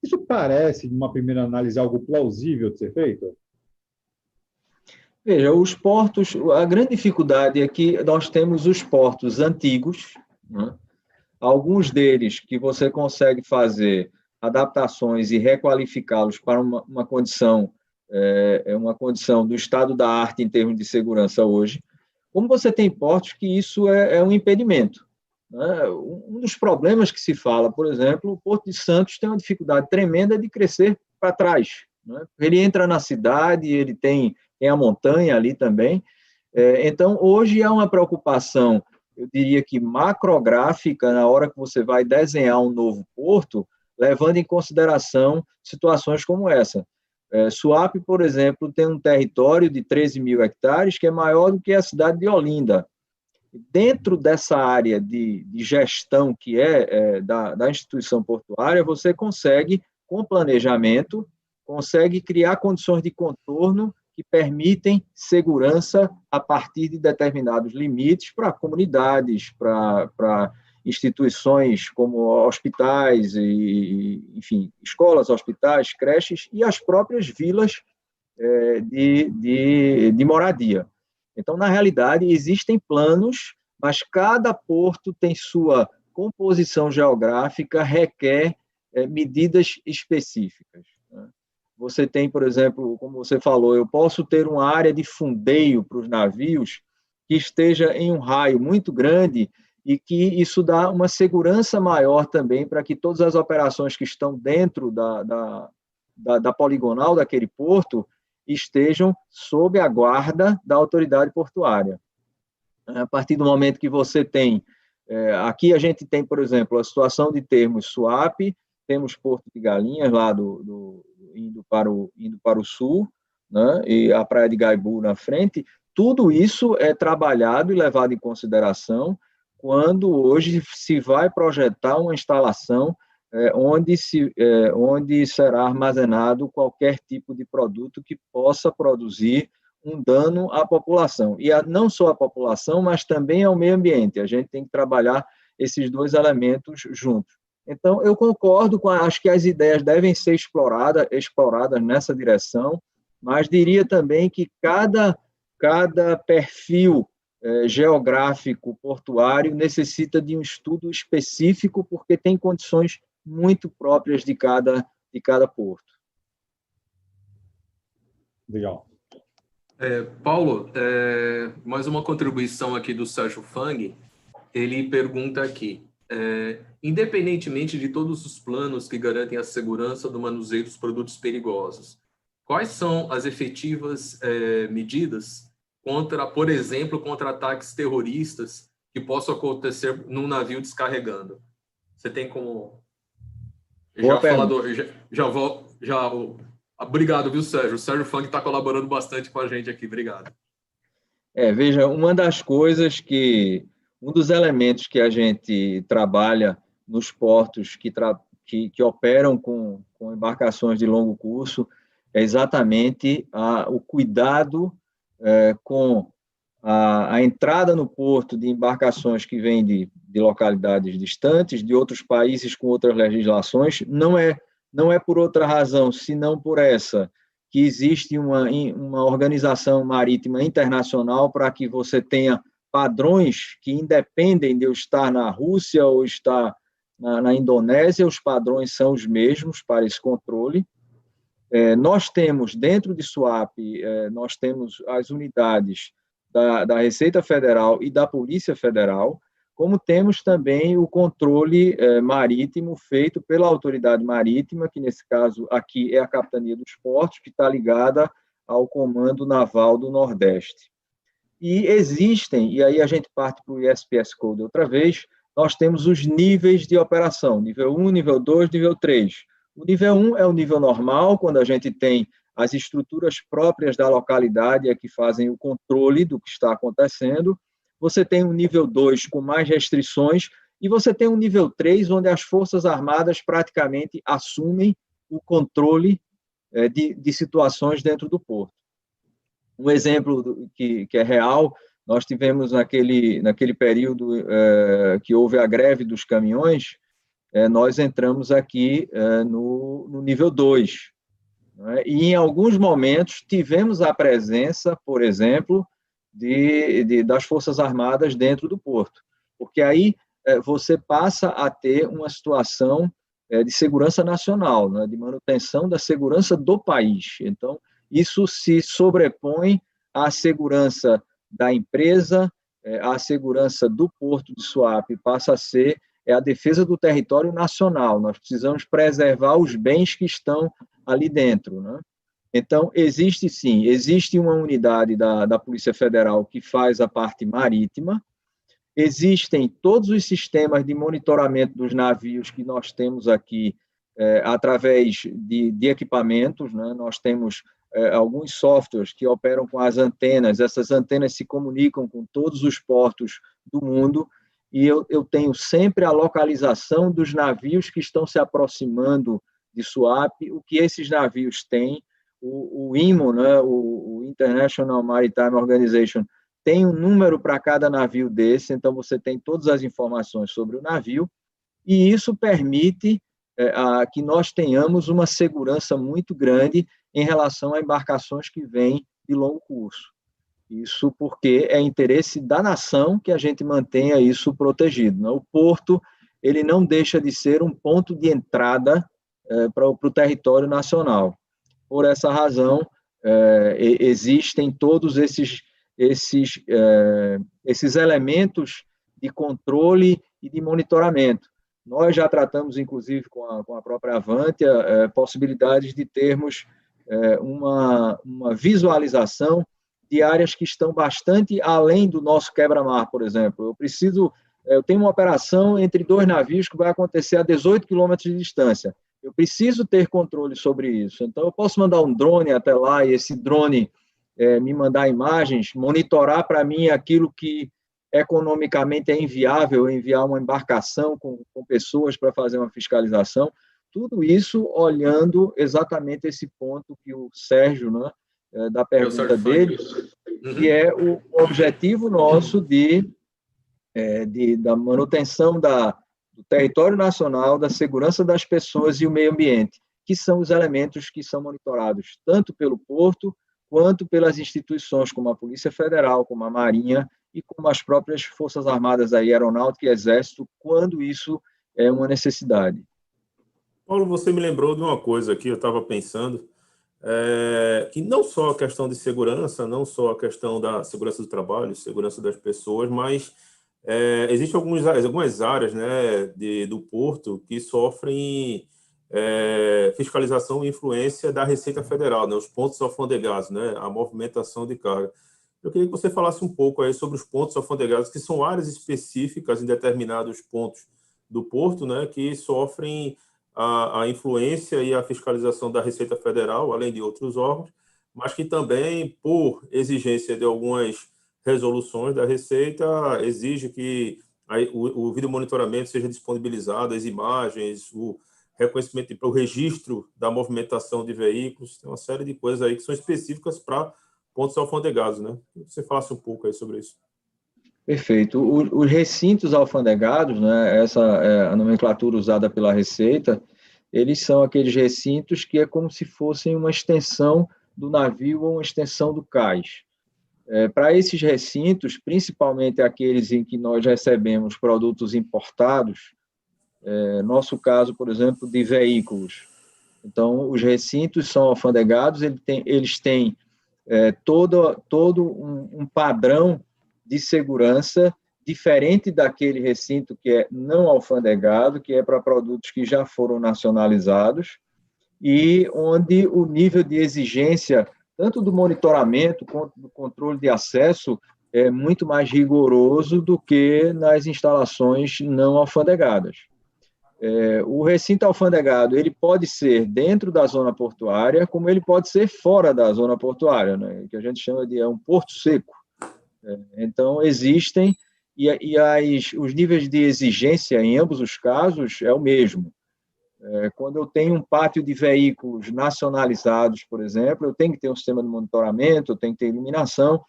Isso parece, numa primeira análise, algo plausível de ser feito? Veja, os portos, a grande dificuldade é que nós temos os portos antigos, né? Alguns deles que você consegue fazer adaptações e requalificá-los para uma condição do estado da arte em termos de segurança hoje. Como você tem portos que isso é um impedimento, né? Um dos problemas que se fala, por exemplo, o Porto de Santos tem uma dificuldade tremenda de crescer para trás, né? Ele entra na cidade, ele tem a montanha ali também. Então, hoje há uma preocupação, eu diria que macrográfica, na hora que você vai desenhar um novo porto, levando em consideração situações como essa. Suape, por exemplo, tem um território de 13 mil hectares, que é maior do que a cidade de Olinda. Dentro dessa área de gestão que da instituição portuária, você consegue, com planejamento, consegue criar condições de contorno que permitem segurança a partir de determinados limites para comunidades, para instituições como hospitais, enfim, escolas, hospitais, creches e as próprias vilas de moradia. Então, na realidade, existem planos, mas cada porto tem sua composição geográfica, requer medidas específicas. Você tem, por exemplo, como você falou, eu posso ter uma área de fundeio para os navios que esteja em um raio muito grande e que isso dá uma segurança maior também para que todas as operações que estão dentro da poligonal daquele porto estejam sob a guarda da autoridade portuária. A partir do momento que você tem... aqui a gente tem, por exemplo, a situação de termos Suape, temos Porto de Galinhas, lá indo para o sul, né, e a Praia de Gaibu na frente. Tudo isso é trabalhado e levado em consideração quando hoje se vai projetar uma instalação onde será armazenado qualquer tipo de produto que possa produzir um dano à população. E não só à população, mas também ao meio ambiente. A gente tem que trabalhar esses dois elementos juntos. Então, eu concordo acho que as ideias devem ser exploradas nessa direção, mas diria também que cada perfil geográfico portuário necessita de um estudo específico, porque tem condições muito próprias de cada porto. Legal. Paulo, mais uma contribuição aqui do Sérgio Fang. Ele pergunta aqui, independentemente de todos os planos que garantem a segurança do manuseio dos produtos perigosos, quais são as efetivas medidas por exemplo, contra ataques terroristas que possam acontecer num navio descarregando? Você tem como... Obrigado, viu, Sérgio? O Sérgio Fang está colaborando bastante com a gente aqui. Obrigado. Veja, um dos elementos que a gente trabalha nos portos que operam com embarcações de longo curso é exatamente o cuidado com a entrada no porto de embarcações que vêm de localidades distantes, de outros países com outras legislações. Não é por outra razão, senão por essa, que existe uma organização marítima internacional para que você tenha padrões que independem de eu estar na Rússia ou estar na Indonésia, os padrões são os mesmos para esse controle. Nós temos, dentro de Suape, nós temos as unidades da Receita Federal e da Polícia Federal, como temos também o controle marítimo feito pela autoridade marítima, que nesse caso aqui é a Capitania dos Portos, que está ligada ao Comando Naval do Nordeste. E existem, e aí a gente parte para o ISPS Code outra vez, nós temos os níveis de operação, nível 1, nível 2, nível 3. O nível 1 é o nível normal, quando a gente tem as estruturas próprias da localidade que fazem o controle do que está acontecendo. Você tem um nível 2 com mais restrições, e você tem um nível 3, onde as Forças Armadas praticamente assumem o controle de situações dentro do porto. Um exemplo que é real, Nós tivemos naquele período que houve a greve dos caminhões, nós entramos aqui no nível 2. Né? E, em alguns momentos, tivemos a presença, por exemplo, das Forças Armadas dentro do porto, porque aí você passa a ter uma situação de segurança nacional, né? De manutenção da segurança do país. Então, isso se sobrepõe à segurança da empresa, à segurança do porto de Suape, passa a ser a defesa do território nacional. Nós precisamos preservar os bens que estão ali dentro, né? Então, existe uma unidade da Polícia Federal que faz a parte marítima, existem todos os sistemas de monitoramento dos navios que nós temos aqui através de equipamentos, né? Nós temos alguns softwares que operam com as antenas, essas antenas se comunicam com todos os portos do mundo, e eu tenho sempre a localização dos navios que estão se aproximando de Suape, o que esses navios têm. O IMO, né, o International Maritime Organization, tem um número para cada navio desse, então você tem todas as informações sobre o navio, e isso permite que nós tenhamos uma segurança muito grande em relação a embarcações que vêm de longo curso. Isso porque é interesse da nação que a gente mantenha isso protegido, né? O porto, ele não deixa de ser um ponto de entrada para o território nacional. Por essa razão, existem todos esses elementos de controle e de monitoramento. Nós já tratamos, inclusive, com a própria Avantia, possibilidades de termos uma visualização de áreas que estão bastante além do nosso quebra-mar, por exemplo. Eu tenho uma operação entre 2 navios que vai acontecer a 18 quilômetros de distância. Eu preciso ter controle sobre isso. Então, eu posso mandar um drone até lá e esse drone me mandar imagens, monitorar para mim aquilo que economicamente é inviável, enviar uma embarcação com pessoas para fazer uma fiscalização. Tudo isso olhando exatamente esse ponto que o Sérgio, né, da pergunta dele, que é o objetivo nosso da manutenção do território nacional, da segurança das pessoas e o meio ambiente, que são os elementos que são monitorados tanto pelo porto, quanto pelas instituições como a Polícia Federal, como a Marinha e como as próprias Forças Armadas, a Aeronáutica e Exército, quando isso é uma necessidade. Paulo, você me lembrou de uma coisa aqui, eu estava pensando, que não só a questão de segurança, não só a questão da segurança do trabalho, segurança das pessoas, mas existem algumas áreas, né, do porto que sofrem fiscalização e influência da Receita Federal, né, os pontos alfandegados, né, a movimentação de carga. Eu queria que você falasse um pouco aí sobre os pontos alfandegados, que são áreas específicas em determinados pontos do porto, né, que sofrem a influência e a fiscalização da Receita Federal, além de outros órgãos, mas que também, por exigência de algumas resoluções da Receita, exige que o vídeo monitoramento seja disponibilizado, as imagens, o reconhecimento, o registro da movimentação de veículos, tem uma série de coisas aí que são específicas para pontos alfandegados, né? Que você falasse um pouco aí sobre isso. Perfeito. Os recintos alfandegados, né, essa é a nomenclatura usada pela Receita, eles são aqueles recintos que é como se fossem uma extensão do navio ou uma extensão do cais. Para esses recintos, principalmente aqueles em que nós recebemos produtos importados, nosso caso, por exemplo, de veículos. Então, os recintos são alfandegados, eles têm todo um padrão de segurança diferente daquele recinto que é não alfandegado, que é para produtos que já foram nacionalizados, e onde o nível de exigência, tanto do monitoramento quanto do controle de acesso, é muito mais rigoroso do que nas instalações não alfandegadas. O recinto alfandegado, ele pode ser dentro da zona portuária, como ele pode ser fora da zona portuária, né, que a gente chama de um porto seco. Então, existem, os níveis de exigência em ambos os casos é o mesmo. Quando eu tenho um pátio de veículos nacionalizados, por exemplo, eu tenho que ter um sistema de monitoramento, eu tenho que ter iluminação,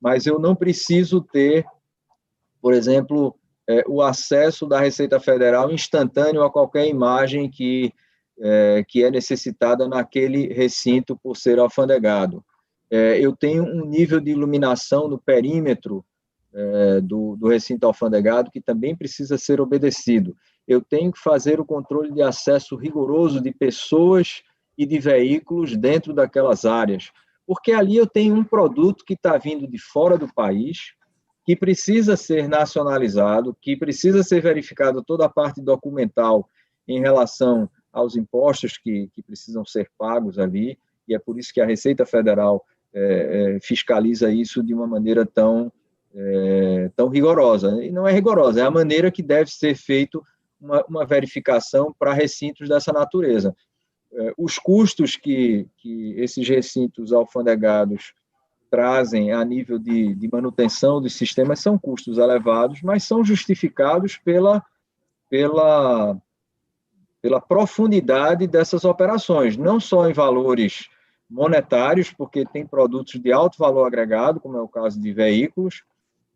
mas eu não preciso ter, por exemplo, o acesso da Receita Federal instantâneo a qualquer imagem que é necessitada naquele recinto por ser alfandegado. Eu tenho um nível de iluminação no perímetro do recinto alfandegado que também precisa ser obedecido. Eu tenho que fazer o controle de acesso rigoroso de pessoas e de veículos dentro daquelas áreas, porque ali eu tenho um produto que está vindo de fora do país, que precisa ser nacionalizado, que precisa ser verificado toda a parte documental em relação aos impostos que precisam ser pagos ali, e é por isso que a Receita Federal fiscaliza isso de uma maneira tão rigorosa. E não é rigorosa, é a maneira que deve ser feito uma verificação para recintos dessa natureza. Os custos que esses recintos alfandegados trazem a nível de manutenção dos sistemas são custos elevados, mas são justificados pela profundidade dessas operações, não só em valores monetários, porque tem produtos de alto valor agregado, como é o caso de veículos,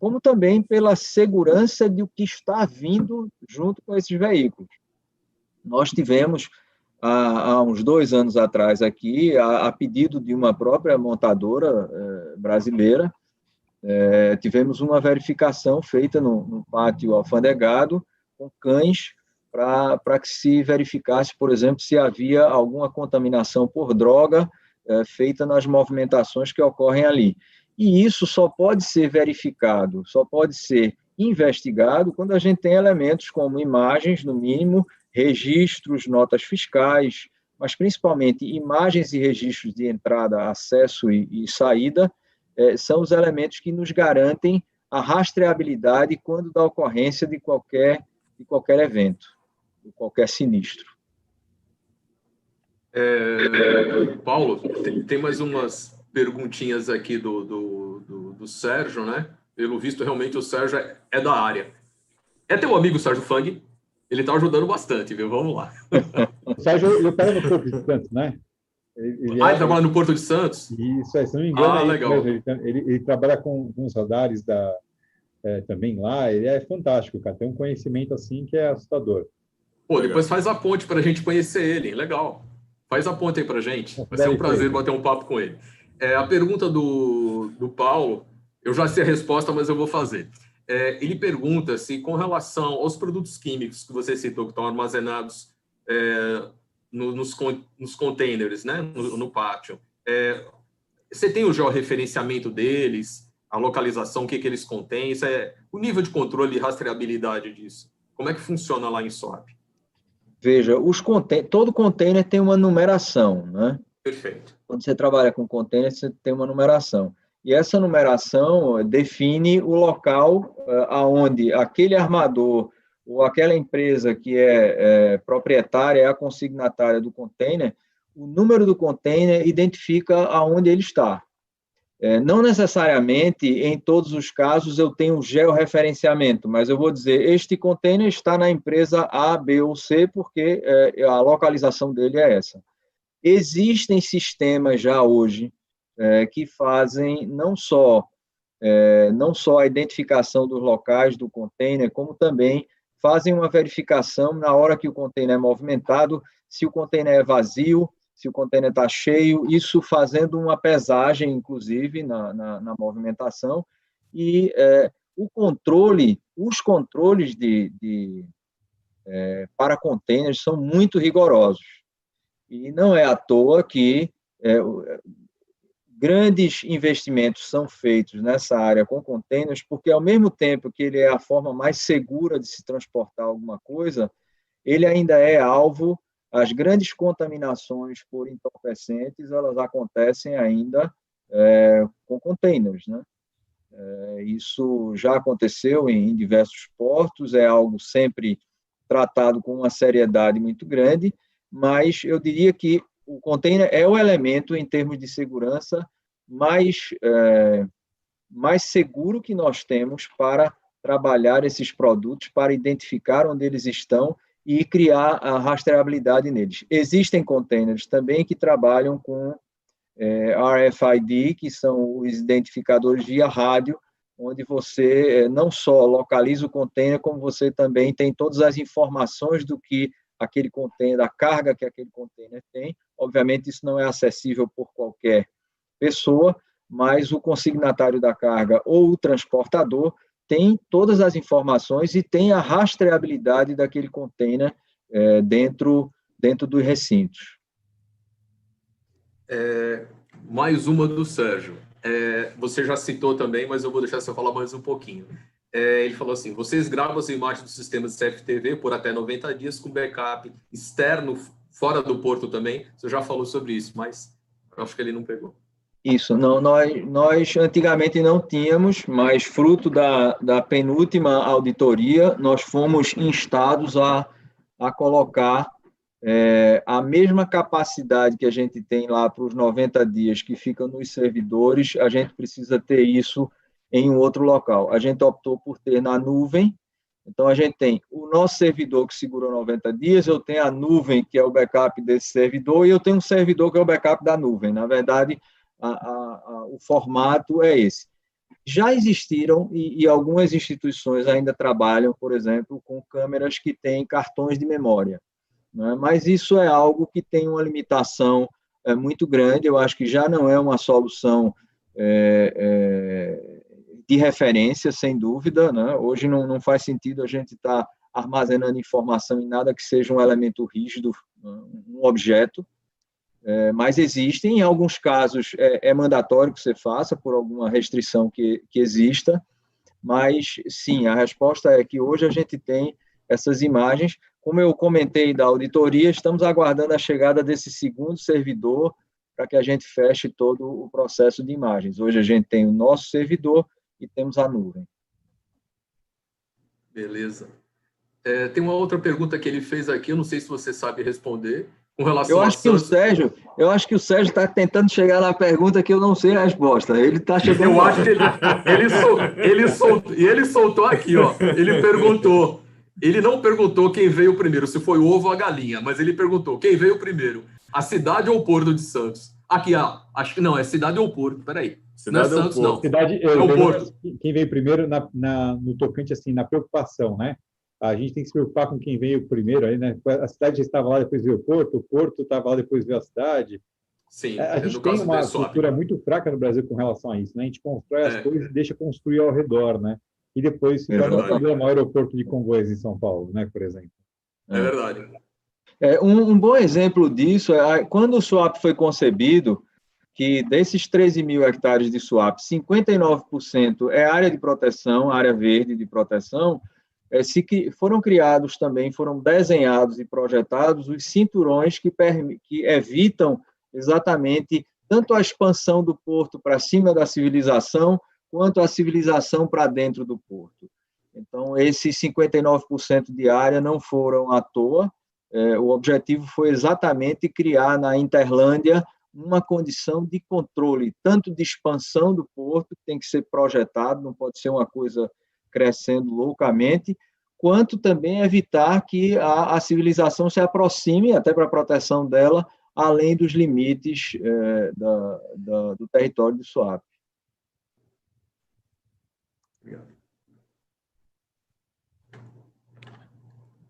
como também pela segurança de o que está vindo junto com esses veículos. Nós tivemos, há uns 2 anos atrás aqui, a pedido de uma própria montadora brasileira, tivemos uma verificação feita no pátio alfandegado, com cães, para que se verificasse, por exemplo, se havia alguma contaminação por droga feita nas movimentações que ocorrem ali. E isso só pode ser verificado, só pode ser investigado quando a gente tem elementos como imagens, no mínimo, registros, notas fiscais, mas principalmente imagens e registros de entrada, acesso e saída, são os elementos que nos garantem a rastreabilidade quando da ocorrência de qualquer evento, de qualquer sinistro. Paulo, tem mais umas perguntinhas aqui do Sérgio, né? Pelo visto, realmente, o Sérgio é da área. É teu amigo, Sérgio Fang? Ele está ajudando bastante, viu? Vamos lá. O Sérgio, ele está no Porto de Santos, né? Ele trabalha no Porto de Santos? Isso, se não me engano, legal. Ele trabalha com os radares também lá. Ele é fantástico, cara. Tem um conhecimento assim que é assustador. Pô, depois faz a ponte para a gente conhecer ele. Legal. Faz a ponte aí para a gente. Vai ser um prazer bater um papo com ele. A pergunta do Paulo, eu já sei a resposta, mas eu vou fazer. Ele pergunta se, com relação aos produtos químicos que você citou, que estão armazenados nos containers, né, no pátio, você tem o georreferenciamento deles, a localização, o que eles contêm, o nível de controle e rastreabilidade disso? Como é que funciona lá em SOAP? Veja, todo container tem uma numeração, né? Perfeito. Quando você trabalha com container, você tem uma numeração. E essa numeração define o local aonde aquele armador ou aquela empresa que é proprietária, é a consignatária do container, o número do container identifica aonde ele está. Não necessariamente, em todos os casos, eu tenho georreferenciamento, mas eu vou dizer, este container está na empresa A, B ou C, porque a localização dele é essa. Existem sistemas já hoje que fazem não só a identificação dos locais do container, como também fazem uma verificação na hora que o container é movimentado, se o container é vazio, se o container está cheio, isso fazendo uma pesagem, inclusive, na movimentação, e os controles para containers são muito rigorosos. E não é à toa que grandes investimentos são feitos nessa área com containers, porque, ao mesmo tempo que ele é a forma mais segura de se transportar alguma coisa, ele ainda é alvo. As grandes contaminações por entorpecentes, elas acontecem ainda com containers, né? Isso já aconteceu em diversos portos, é algo sempre tratado com uma seriedade muito grande, mas eu diria que o container é o elemento, em termos de segurança, mais seguro que nós temos para trabalhar esses produtos, para identificar onde eles estão e criar a rastreabilidade neles. Existem containers também que trabalham com RFID, que são os identificadores via rádio, onde você não só localiza o container, como você também tem todas as informações do que aquele container, da carga que aquele container tem. Obviamente, isso não é acessível por qualquer pessoa, mas o consignatário da carga ou o transportador tem todas as informações e tem a rastreabilidade daquele container dentro dos recintos. Mais uma do Sérgio. Você já citou também, mas eu vou deixar você falar mais um pouquinho. Ele falou assim, vocês gravam as imagens do sistema de CFTV por até 90 dias com backup externo, fora do porto também. Você já falou sobre isso, mas eu acho que ele não pegou. Isso, não, nós antigamente não tínhamos, mas fruto da penúltima auditoria, nós fomos instados a colocar a mesma capacidade que a gente tem lá para os 90 dias que fica nos servidores, a gente precisa ter isso em um outro local. A gente optou por ter na nuvem, então a gente tem o nosso servidor que segura 90 dias, eu tenho a nuvem que é o backup desse servidor e eu tenho um servidor que é o backup da nuvem. Na verdade, o formato é esse. Já existiram, e algumas instituições ainda trabalham, por exemplo, com câmeras que têm cartões de memória, né? Mas isso é algo que tem uma limitação muito grande, eu acho que já não é uma solução de referência, sem dúvida, né? Hoje não faz sentido a gente estar armazenando informação em nada que seja um elemento rígido, um objeto, mas existem, em alguns casos é mandatório que você faça por alguma restrição que exista, mas sim, a resposta é que hoje a gente tem essas imagens, como eu comentei da auditoria, estamos aguardando a chegada desse segundo servidor para que a gente feche todo o processo de imagens. Hoje a gente tem o nosso servidor e temos a nuvem. Beleza. Tem uma outra pergunta que ele fez aqui, eu não sei se você sabe responder, com relação eu acho que o Sérgio está tentando chegar na pergunta que eu não sei a resposta. Ele está chegando. Eu acho que ele soltou aqui, ó. Ele perguntou. Ele não perguntou quem veio primeiro, se foi o ovo ou a galinha, mas ele perguntou quem veio primeiro, a cidade ou o Porto de Santos? Aqui, acho que não, é cidade ou Porto. Peraí. Cidade não é Santos, ou Porto? não. Cidade, é o Porto. Quem veio primeiro no tocante, assim, na preocupação, né? A gente tem que se preocupar com quem veio primeiro aí, né? A cidade já estava lá, depois veio o Porto estava lá, depois veio a cidade. Sim, a gente tem uma cultura muito fraca no Brasil com relação a isso, né? A gente constrói as coisas e deixa construir ao redor, né? E depois se torna um problema o aeroporto de Congonhas em São Paulo, né? Por exemplo. É verdade. Um bom exemplo disso é quando o SWAP foi concebido, que desses 13 mil hectares de SWAP, 59% é área de proteção, área verde de proteção. Foram criados também, foram desenhados e projetados os cinturões que evitam exatamente tanto a expansão do porto para cima da civilização, quanto a civilização para dentro do porto. Então, esses 59% de área não foram à toa. O objetivo foi exatamente criar na Interlândia uma condição de controle, tanto de expansão do porto, que tem que ser projetado, não pode ser uma coisa crescendo loucamente, quanto também evitar que a civilização se aproxime, até para a proteção dela, além dos limites do território do SWAP. Obrigado.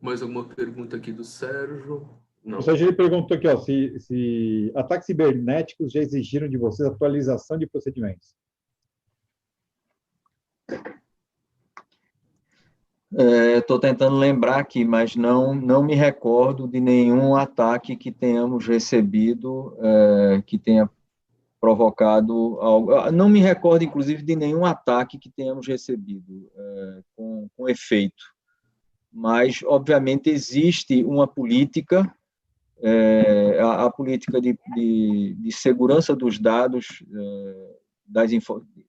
Mais alguma pergunta aqui do Sérgio? Não. O Sérgio perguntou aqui, ó, se ataques cibernéticos já exigiram de vocês atualização de procedimentos. Estou tentando lembrar aqui, mas não me recordo de nenhum ataque que tenhamos recebido que tenha provocado algo. Não me recordo, inclusive, de nenhum ataque que tenhamos recebido com efeito. Mas, obviamente, existe uma política, a política de segurança dos dados,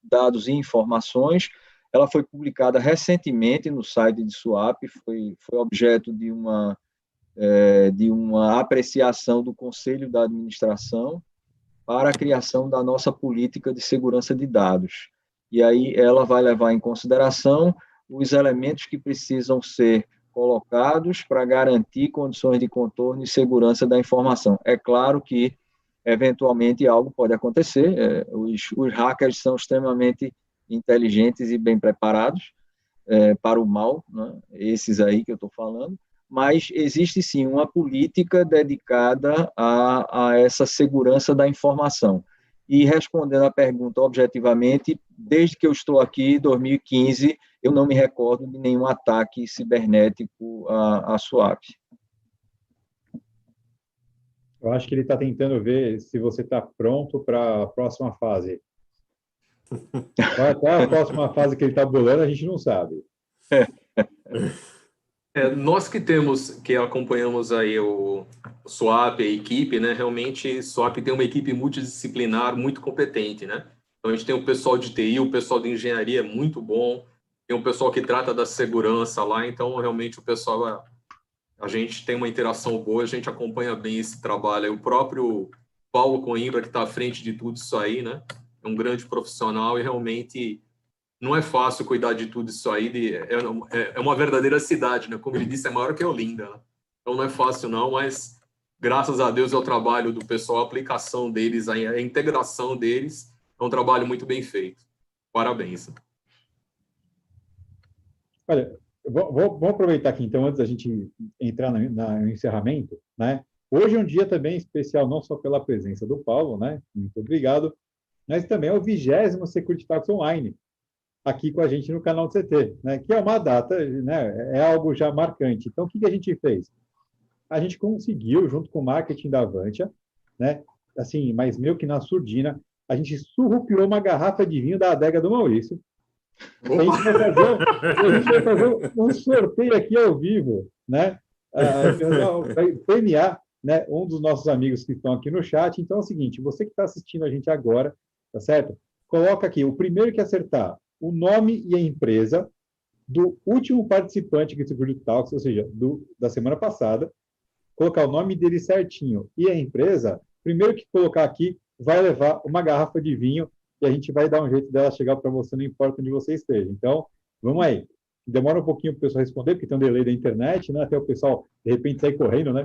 dados e informações. Ela foi publicada recentemente no site de SWAP, foi objeto de uma apreciação do Conselho da Administração para a criação da nossa política de segurança de dados. E aí ela vai levar em consideração os elementos que precisam ser colocados para garantir condições de contorno e segurança da informação. É claro que eventualmente algo pode acontecer. Os hackers são extremamente inteligentes e bem preparados para o mal, né? Esses aí que eu estou falando, mas existe sim uma política dedicada a essa segurança da informação. E respondendo à pergunta objetivamente, desde que eu estou aqui, em 2015, eu não me recordo de nenhum ataque cibernético à SWAP. Eu acho que ele está tentando ver se você está pronto para a próxima fase. Qual é a próxima fase que ele está bolando, a gente não sabe. Nós que acompanhamos aí o SWAP, a equipe, né? Realmente, o SWAP tem uma equipe multidisciplinar muito competente, né? Então, a gente tem o pessoal de TI, o pessoal de engenharia é muito bom, tem o pessoal que trata da segurança lá, então, realmente, o pessoal, a gente tem uma interação boa, a gente acompanha bem esse trabalho. O próprio Paulo Coimbra, que está à frente de tudo isso aí, né? É um grande profissional e, realmente, não é fácil cuidar de tudo isso aí. É uma verdadeira cidade, né? Como ele disse, é maior que Olinda, né? Então não é fácil não, mas graças a Deus é o trabalho do pessoal, a aplicação deles, a integração deles, é um trabalho muito bem feito. Parabéns. Olha, vamos aproveitar aqui, então, antes da gente entrar no encerramento, né? Hoje é um dia também especial, não só pela presença do Paulo, né? Muito obrigado, mas também é o 20º Security Talks Online, aqui com a gente no canal do CT, né? Que é uma data, né? É algo já marcante. Então, o que a gente fez? A gente conseguiu, junto com o marketing da Avantia, né? Assim, mas meio que na surdina, a gente surrupiou uma garrafa de vinho da adega do Maurício. A gente vai fazer um sorteio aqui ao vivo, né? Vai premiar, né, um dos nossos amigos que estão aqui no chat. Então é o seguinte, você que está assistindo a gente agora, tá certo? Coloca aqui, o primeiro que acertar o nome e a empresa do último participante que Security Talks, ou seja, da semana passada, colocar o nome dele certinho e a empresa, primeiro que colocar aqui, vai levar uma garrafa de vinho e a gente vai dar um jeito dela chegar para você, não importa onde você esteja. Então, vamos aí. Demora um pouquinho para o pessoal responder, porque tem um delay da internet, né? Até o pessoal, de repente, sair correndo, né?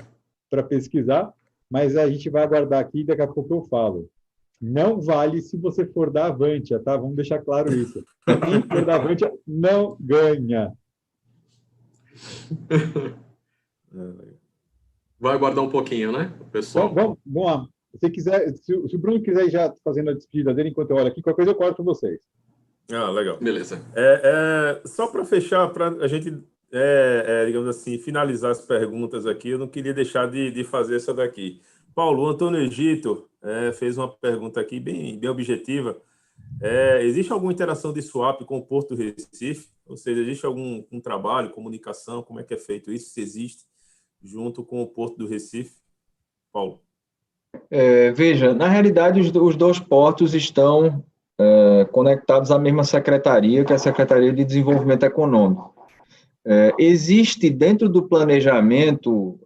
Para pesquisar, mas a gente vai aguardar aqui e daqui a pouco eu falo. Não vale se você for da Avantia, tá? Vamos deixar claro isso. Quem for da Avantia não ganha. Vai aguardar um pouquinho, né, pessoal? Então, vamos lá. Se o Bruno quiser ir já fazendo a despedida dele enquanto eu olho aqui, qualquer coisa eu corto vocês. Legal. Beleza. Só para fechar, para a gente, digamos assim, finalizar as perguntas aqui, eu não queria deixar de fazer essa daqui. Paulo, o Antônio Egito fez uma pergunta aqui bem objetiva. Existe alguma interação de SWAP com o Porto do Recife? Ou seja, existe algum trabalho, comunicação? Como é que é feito isso? Se existe, junto com o Porto do Recife? Paulo. Veja, na realidade, os dois portos estão conectados à mesma secretaria, que é a Secretaria de Desenvolvimento Econômico. Existe dentro do planejamento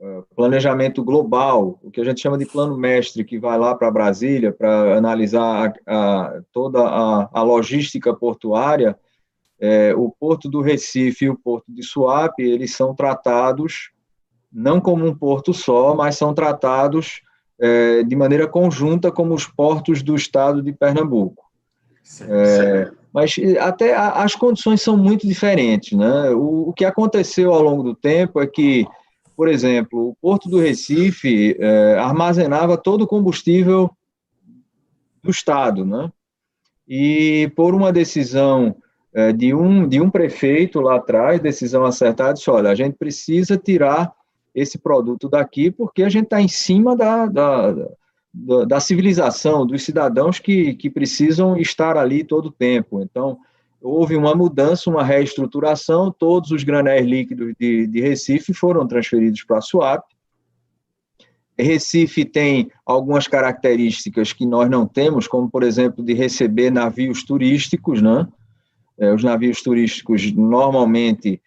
global, o que a gente chama de plano mestre, que vai lá para Brasília para analisar toda a logística portuária. O Porto do Recife e o Porto de Suape, eles são tratados não como um porto só, mas são tratados de maneira conjunta como os portos do estado de Pernambuco. Mas até as condições são muito diferentes, né? O que aconteceu ao longo do tempo é que, por exemplo, o Porto do Recife armazenava todo o combustível do estado, né? E por uma decisão de um prefeito lá atrás, decisão acertada, disse, olha, a gente precisa tirar esse produto daqui porque a gente está em cima da civilização, dos cidadãos que precisam estar ali todo o tempo. Então, houve uma mudança, uma reestruturação, todos os granéis líquidos de Recife foram transferidos para a SWAP. Recife tem algumas características que nós não temos, como, por exemplo, de receber navios turísticos, né? Os navios turísticos normalmente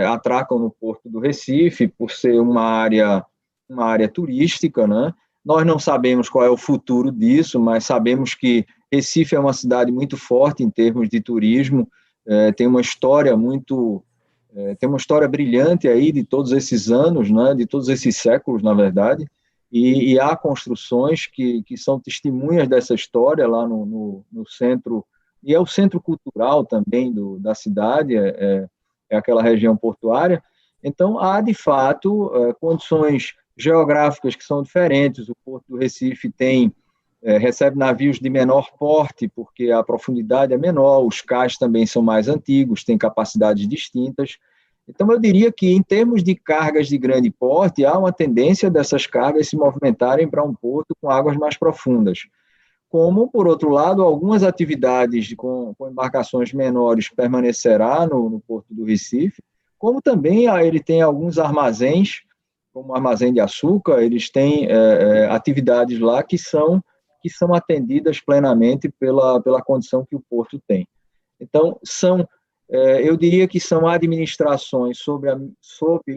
atracam no Porto do Recife, por ser uma área turística, né? Nós não sabemos qual é o futuro disso, mas sabemos que Recife é uma cidade muito forte em termos de turismo, tem uma história brilhante aí de todos esses anos, né? De todos esses séculos, na verdade, e há construções que são testemunhas dessa história lá no centro, e é o centro cultural também da cidade, é aquela região portuária. Então, há, de fato, condições geográficas que são diferentes. O Porto do Recife recebe navios de menor porte, porque a profundidade é menor, os cais também são mais antigos, têm capacidades distintas. Então, eu diria que, em termos de cargas de grande porte, há uma tendência dessas cargas se movimentarem para um porto com águas mais profundas. Como, por outro lado, algumas atividades com embarcações menores permanecerá no Porto do Recife, como também ele tem alguns armazéns, como o armazém de açúcar, eles têm atividades lá que são atendidas plenamente pela condição que o porto tem. Então, eu diria que são administrações sob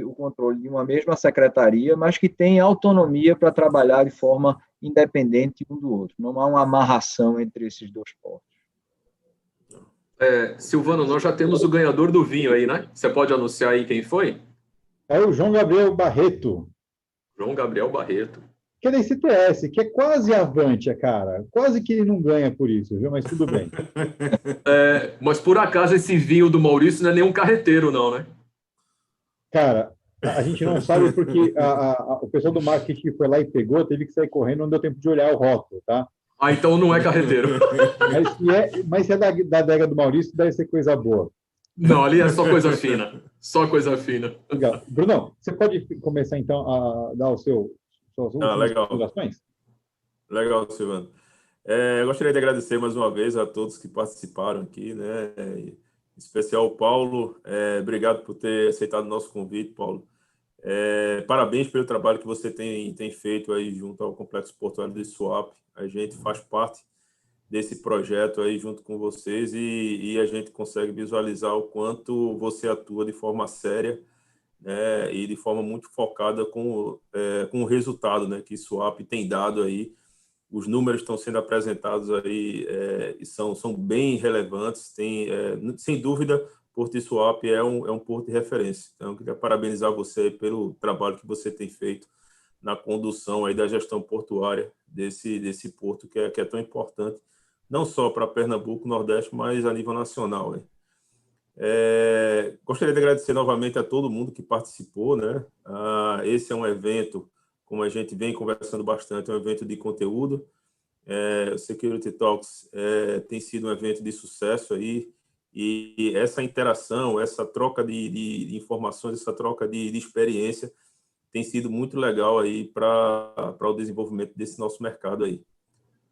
o controle de uma mesma secretaria, mas que têm autonomia para trabalhar de forma independente um do outro. Não há uma amarração entre esses dois portos. Silvano, nós já temos o ganhador do vinho aí, né? Você pode anunciar aí quem foi? É o João Gabriel Barreto. João Gabriel Barreto. Que nem se esse, que é quase avante, cara. Quase que ele não ganha por isso, viu? Mas tudo bem. Mas por acaso esse vinho do Maurício não é nenhum carreteiro, não, né? Cara, a gente não sabe porque o pessoal do marketing que foi lá e pegou, teve que sair correndo, não deu tempo de olhar o rótulo, tá? Ah, então não é carreteiro. Mas se é da adega do Maurício, deve ser coisa boa. Não, ali é só coisa fina. Só coisa fina. Legal. Brunão, você pode começar, então, a dar suas últimas considerações? Legal, Silvano. Eu gostaria de agradecer mais uma vez a todos que participaram aqui, né? Em especial o Paulo. Obrigado por ter aceitado o nosso convite, Paulo. Parabéns pelo trabalho que você tem feito aí junto ao Complexo Portuário de Suape. A gente faz parte desse projeto aí junto com vocês e a gente consegue visualizar o quanto você atua de forma séria, né, e de forma muito focada com o resultado, né, que Suape tem dado aí. Os números estão sendo apresentados aí e são bem relevantes. Sem dúvida, Porto de Suape é um porto de referência. Então, eu queria parabenizar você pelo trabalho que você tem feito na condução aí da gestão portuária desse porto que é tão importante, não só para Pernambuco, Nordeste, mas a nível nacional. Hein? Gostaria de agradecer novamente a todo mundo que participou, né? Esse é um evento, como a gente vem conversando bastante, é um evento de conteúdo. O Security Talks tem sido um evento de sucesso aí, e essa interação, essa troca de informações, essa troca de experiência tem sido muito legal aí para o desenvolvimento desse nosso mercado aí.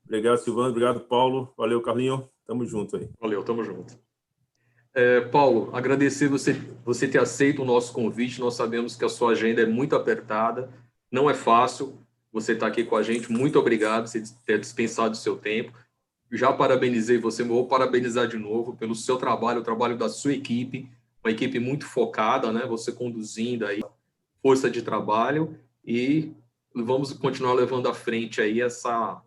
Obrigado, Silvano. Obrigado, Paulo. Valeu, Carlinho. Tamo junto aí. Valeu, tamo junto. Paulo, agradecer você ter aceito o nosso convite. Nós sabemos que a sua agenda é muito apertada, não é fácil você estar aqui com a gente. Muito obrigado por ter dispensado o seu tempo. Já parabenizei você, vou parabenizar de novo pelo seu trabalho, o trabalho da sua equipe, uma equipe muito focada, né? Você conduzindo aí força de trabalho, e vamos continuar levando à frente aí essa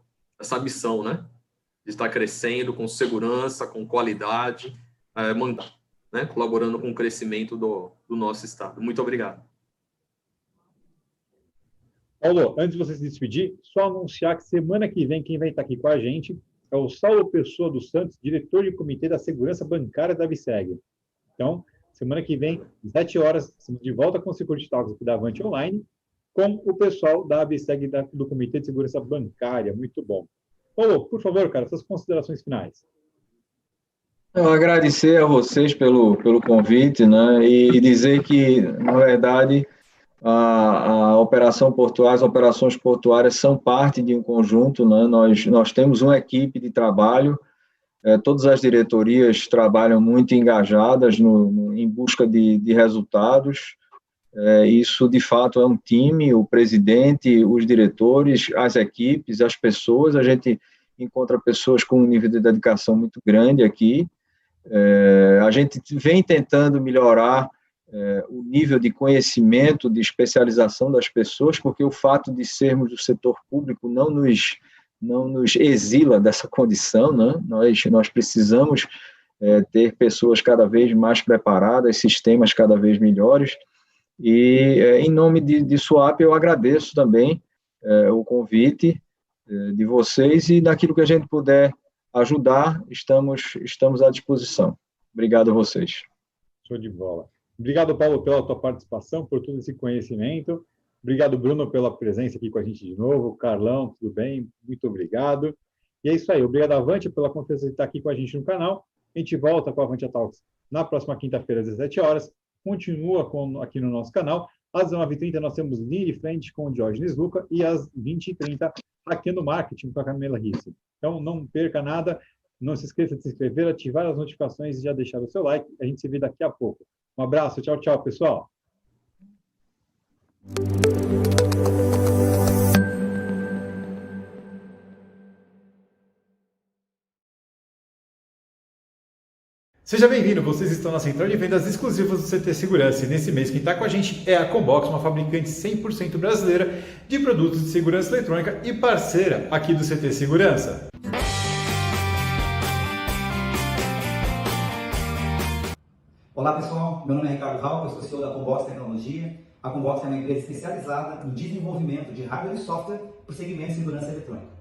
missão, né? De estar crescendo com segurança, com qualidade, né? Colaborando com o crescimento do nosso estado. Muito obrigado. Paulo, antes de você se despedir, só anunciar que semana que vem quem vai estar aqui com a gente é o Saulo Pessoa dos Santos, diretor de comitê da segurança bancária da ABSEG. Então, semana que vem, às 7 horas, estamos de volta com o Security Talks aqui da Avante Online, com o pessoal da ABSEG, do Comitê de Segurança Bancária. Muito bom. Paulo, por favor, cara, suas considerações finais. Agradecer a vocês pelo convite, né, e dizer que, na verdade, a operação portuária, as operações portuárias são parte de um conjunto, né? Nós temos uma equipe de trabalho, todas as diretorias trabalham muito engajadas em busca de resultados. Isso, de fato, é um time, o presidente, os diretores, as equipes, as pessoas. A gente encontra pessoas com um nível de dedicação muito grande aqui. A gente vem tentando melhorar o nível de conhecimento, de especialização das pessoas, porque o fato de sermos do setor público não nos exila dessa condição, né? Nós precisamos ter pessoas cada vez mais preparadas, sistemas cada vez melhores, e em nome de Suape eu agradeço também o convite de vocês e naquilo que a gente puder ajudar, estamos à disposição. Obrigado a vocês. Show de bola. Obrigado, Paulo, pela tua participação, por todo esse conhecimento. Obrigado, Bruno, pela presença aqui com a gente de novo. Carlão, tudo bem? Muito obrigado. E é isso aí. Obrigado, Avante, pela confiança de estar aqui com a gente no canal. A gente volta com a Avante Talks na próxima quinta-feira, às 17 horas. Continua aqui no nosso canal. Às 19h30, nós temos Linha de Frente com o Diógenes Luca e às 20h30, Hackeando Marketing com a Camila Risse. Então, não perca nada. Não se esqueça de se inscrever, ativar as notificações e já deixar o seu like. A gente se vê daqui a pouco. Um abraço. Tchau, tchau, pessoal. Seja bem-vindo, vocês estão na central de vendas exclusivas do CT Segurança e nesse mês quem está com a gente é a Combox, uma fabricante 100% brasileira de produtos de segurança eletrônica e parceira aqui do CT Segurança. Olá pessoal, meu nome é Ricardo Rauch, eu sou CEO da Combox Tecnologia. A Combox é uma empresa especializada no desenvolvimento de hardware e software para o segmento de segurança eletrônica.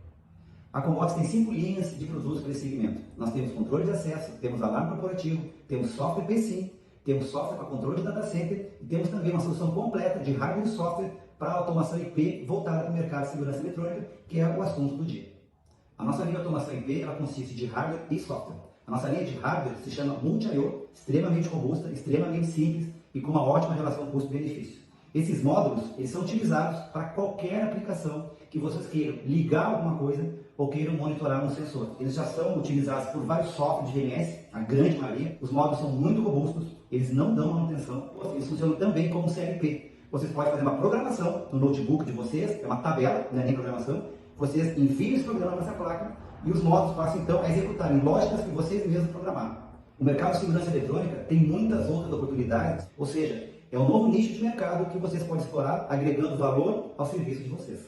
A Combox tem 5 linhas de produtos para esse segmento. Nós temos controle de acesso, temos alarme corporativo, temos software PSIM, temos software para controle de data center e temos também uma solução completa de hardware e software para automação IP voltada para o mercado de segurança eletrônica, que é o assunto do dia. A nossa linha de automação IP ela consiste de hardware e software. A nossa linha de hardware se chama Multi-IO, extremamente robusta, extremamente simples e com uma ótima relação custo-benefício. Esses módulos eles são utilizados para qualquer aplicação que vocês queiram ligar alguma coisa ou queiram monitorar um sensor. Eles já são utilizados por vários softwares de DNS, a grande maioria. Os módulos são muito robustos, eles não dão manutenção, eles funcionam também como CLP. Vocês podem fazer uma programação no notebook de vocês, é uma tabela, não é nem programação. Vocês enviam esse programa para essa placa e os módulos passam então a executarem lógicas que vocês mesmos programaram. O mercado de segurança eletrônica tem muitas outras oportunidades, ou seja, é um novo nicho de mercado que vocês podem explorar, agregando valor ao serviço de vocês.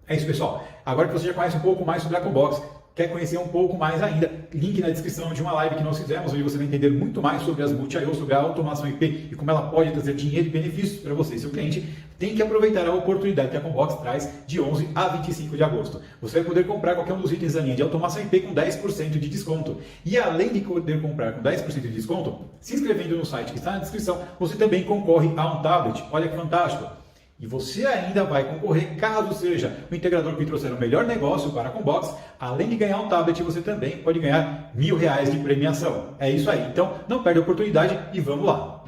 É isso, pessoal. Agora que você já conhece um pouco mais sobre a Combox, quer conhecer um pouco mais ainda, link na descrição de uma live que nós fizemos, onde você vai entender muito mais sobre as multi-IO, sobre a automação IP e como ela pode trazer dinheiro e benefícios para você e seu cliente. Tem que aproveitar a oportunidade que a Combox traz de 11 a 25 de agosto. Você vai poder comprar qualquer um dos itens da linha de automação IP com 10% de desconto. E além de poder comprar com 10% de desconto, se inscrevendo no site que está na descrição, você também concorre a um tablet. Olha que fantástico! E você ainda vai concorrer caso seja o integrador que trouxer o melhor negócio para a Combox. Além de ganhar um tablet, você também pode ganhar R$1.000 de premiação. É isso aí. Então, não perde a oportunidade e vamos lá!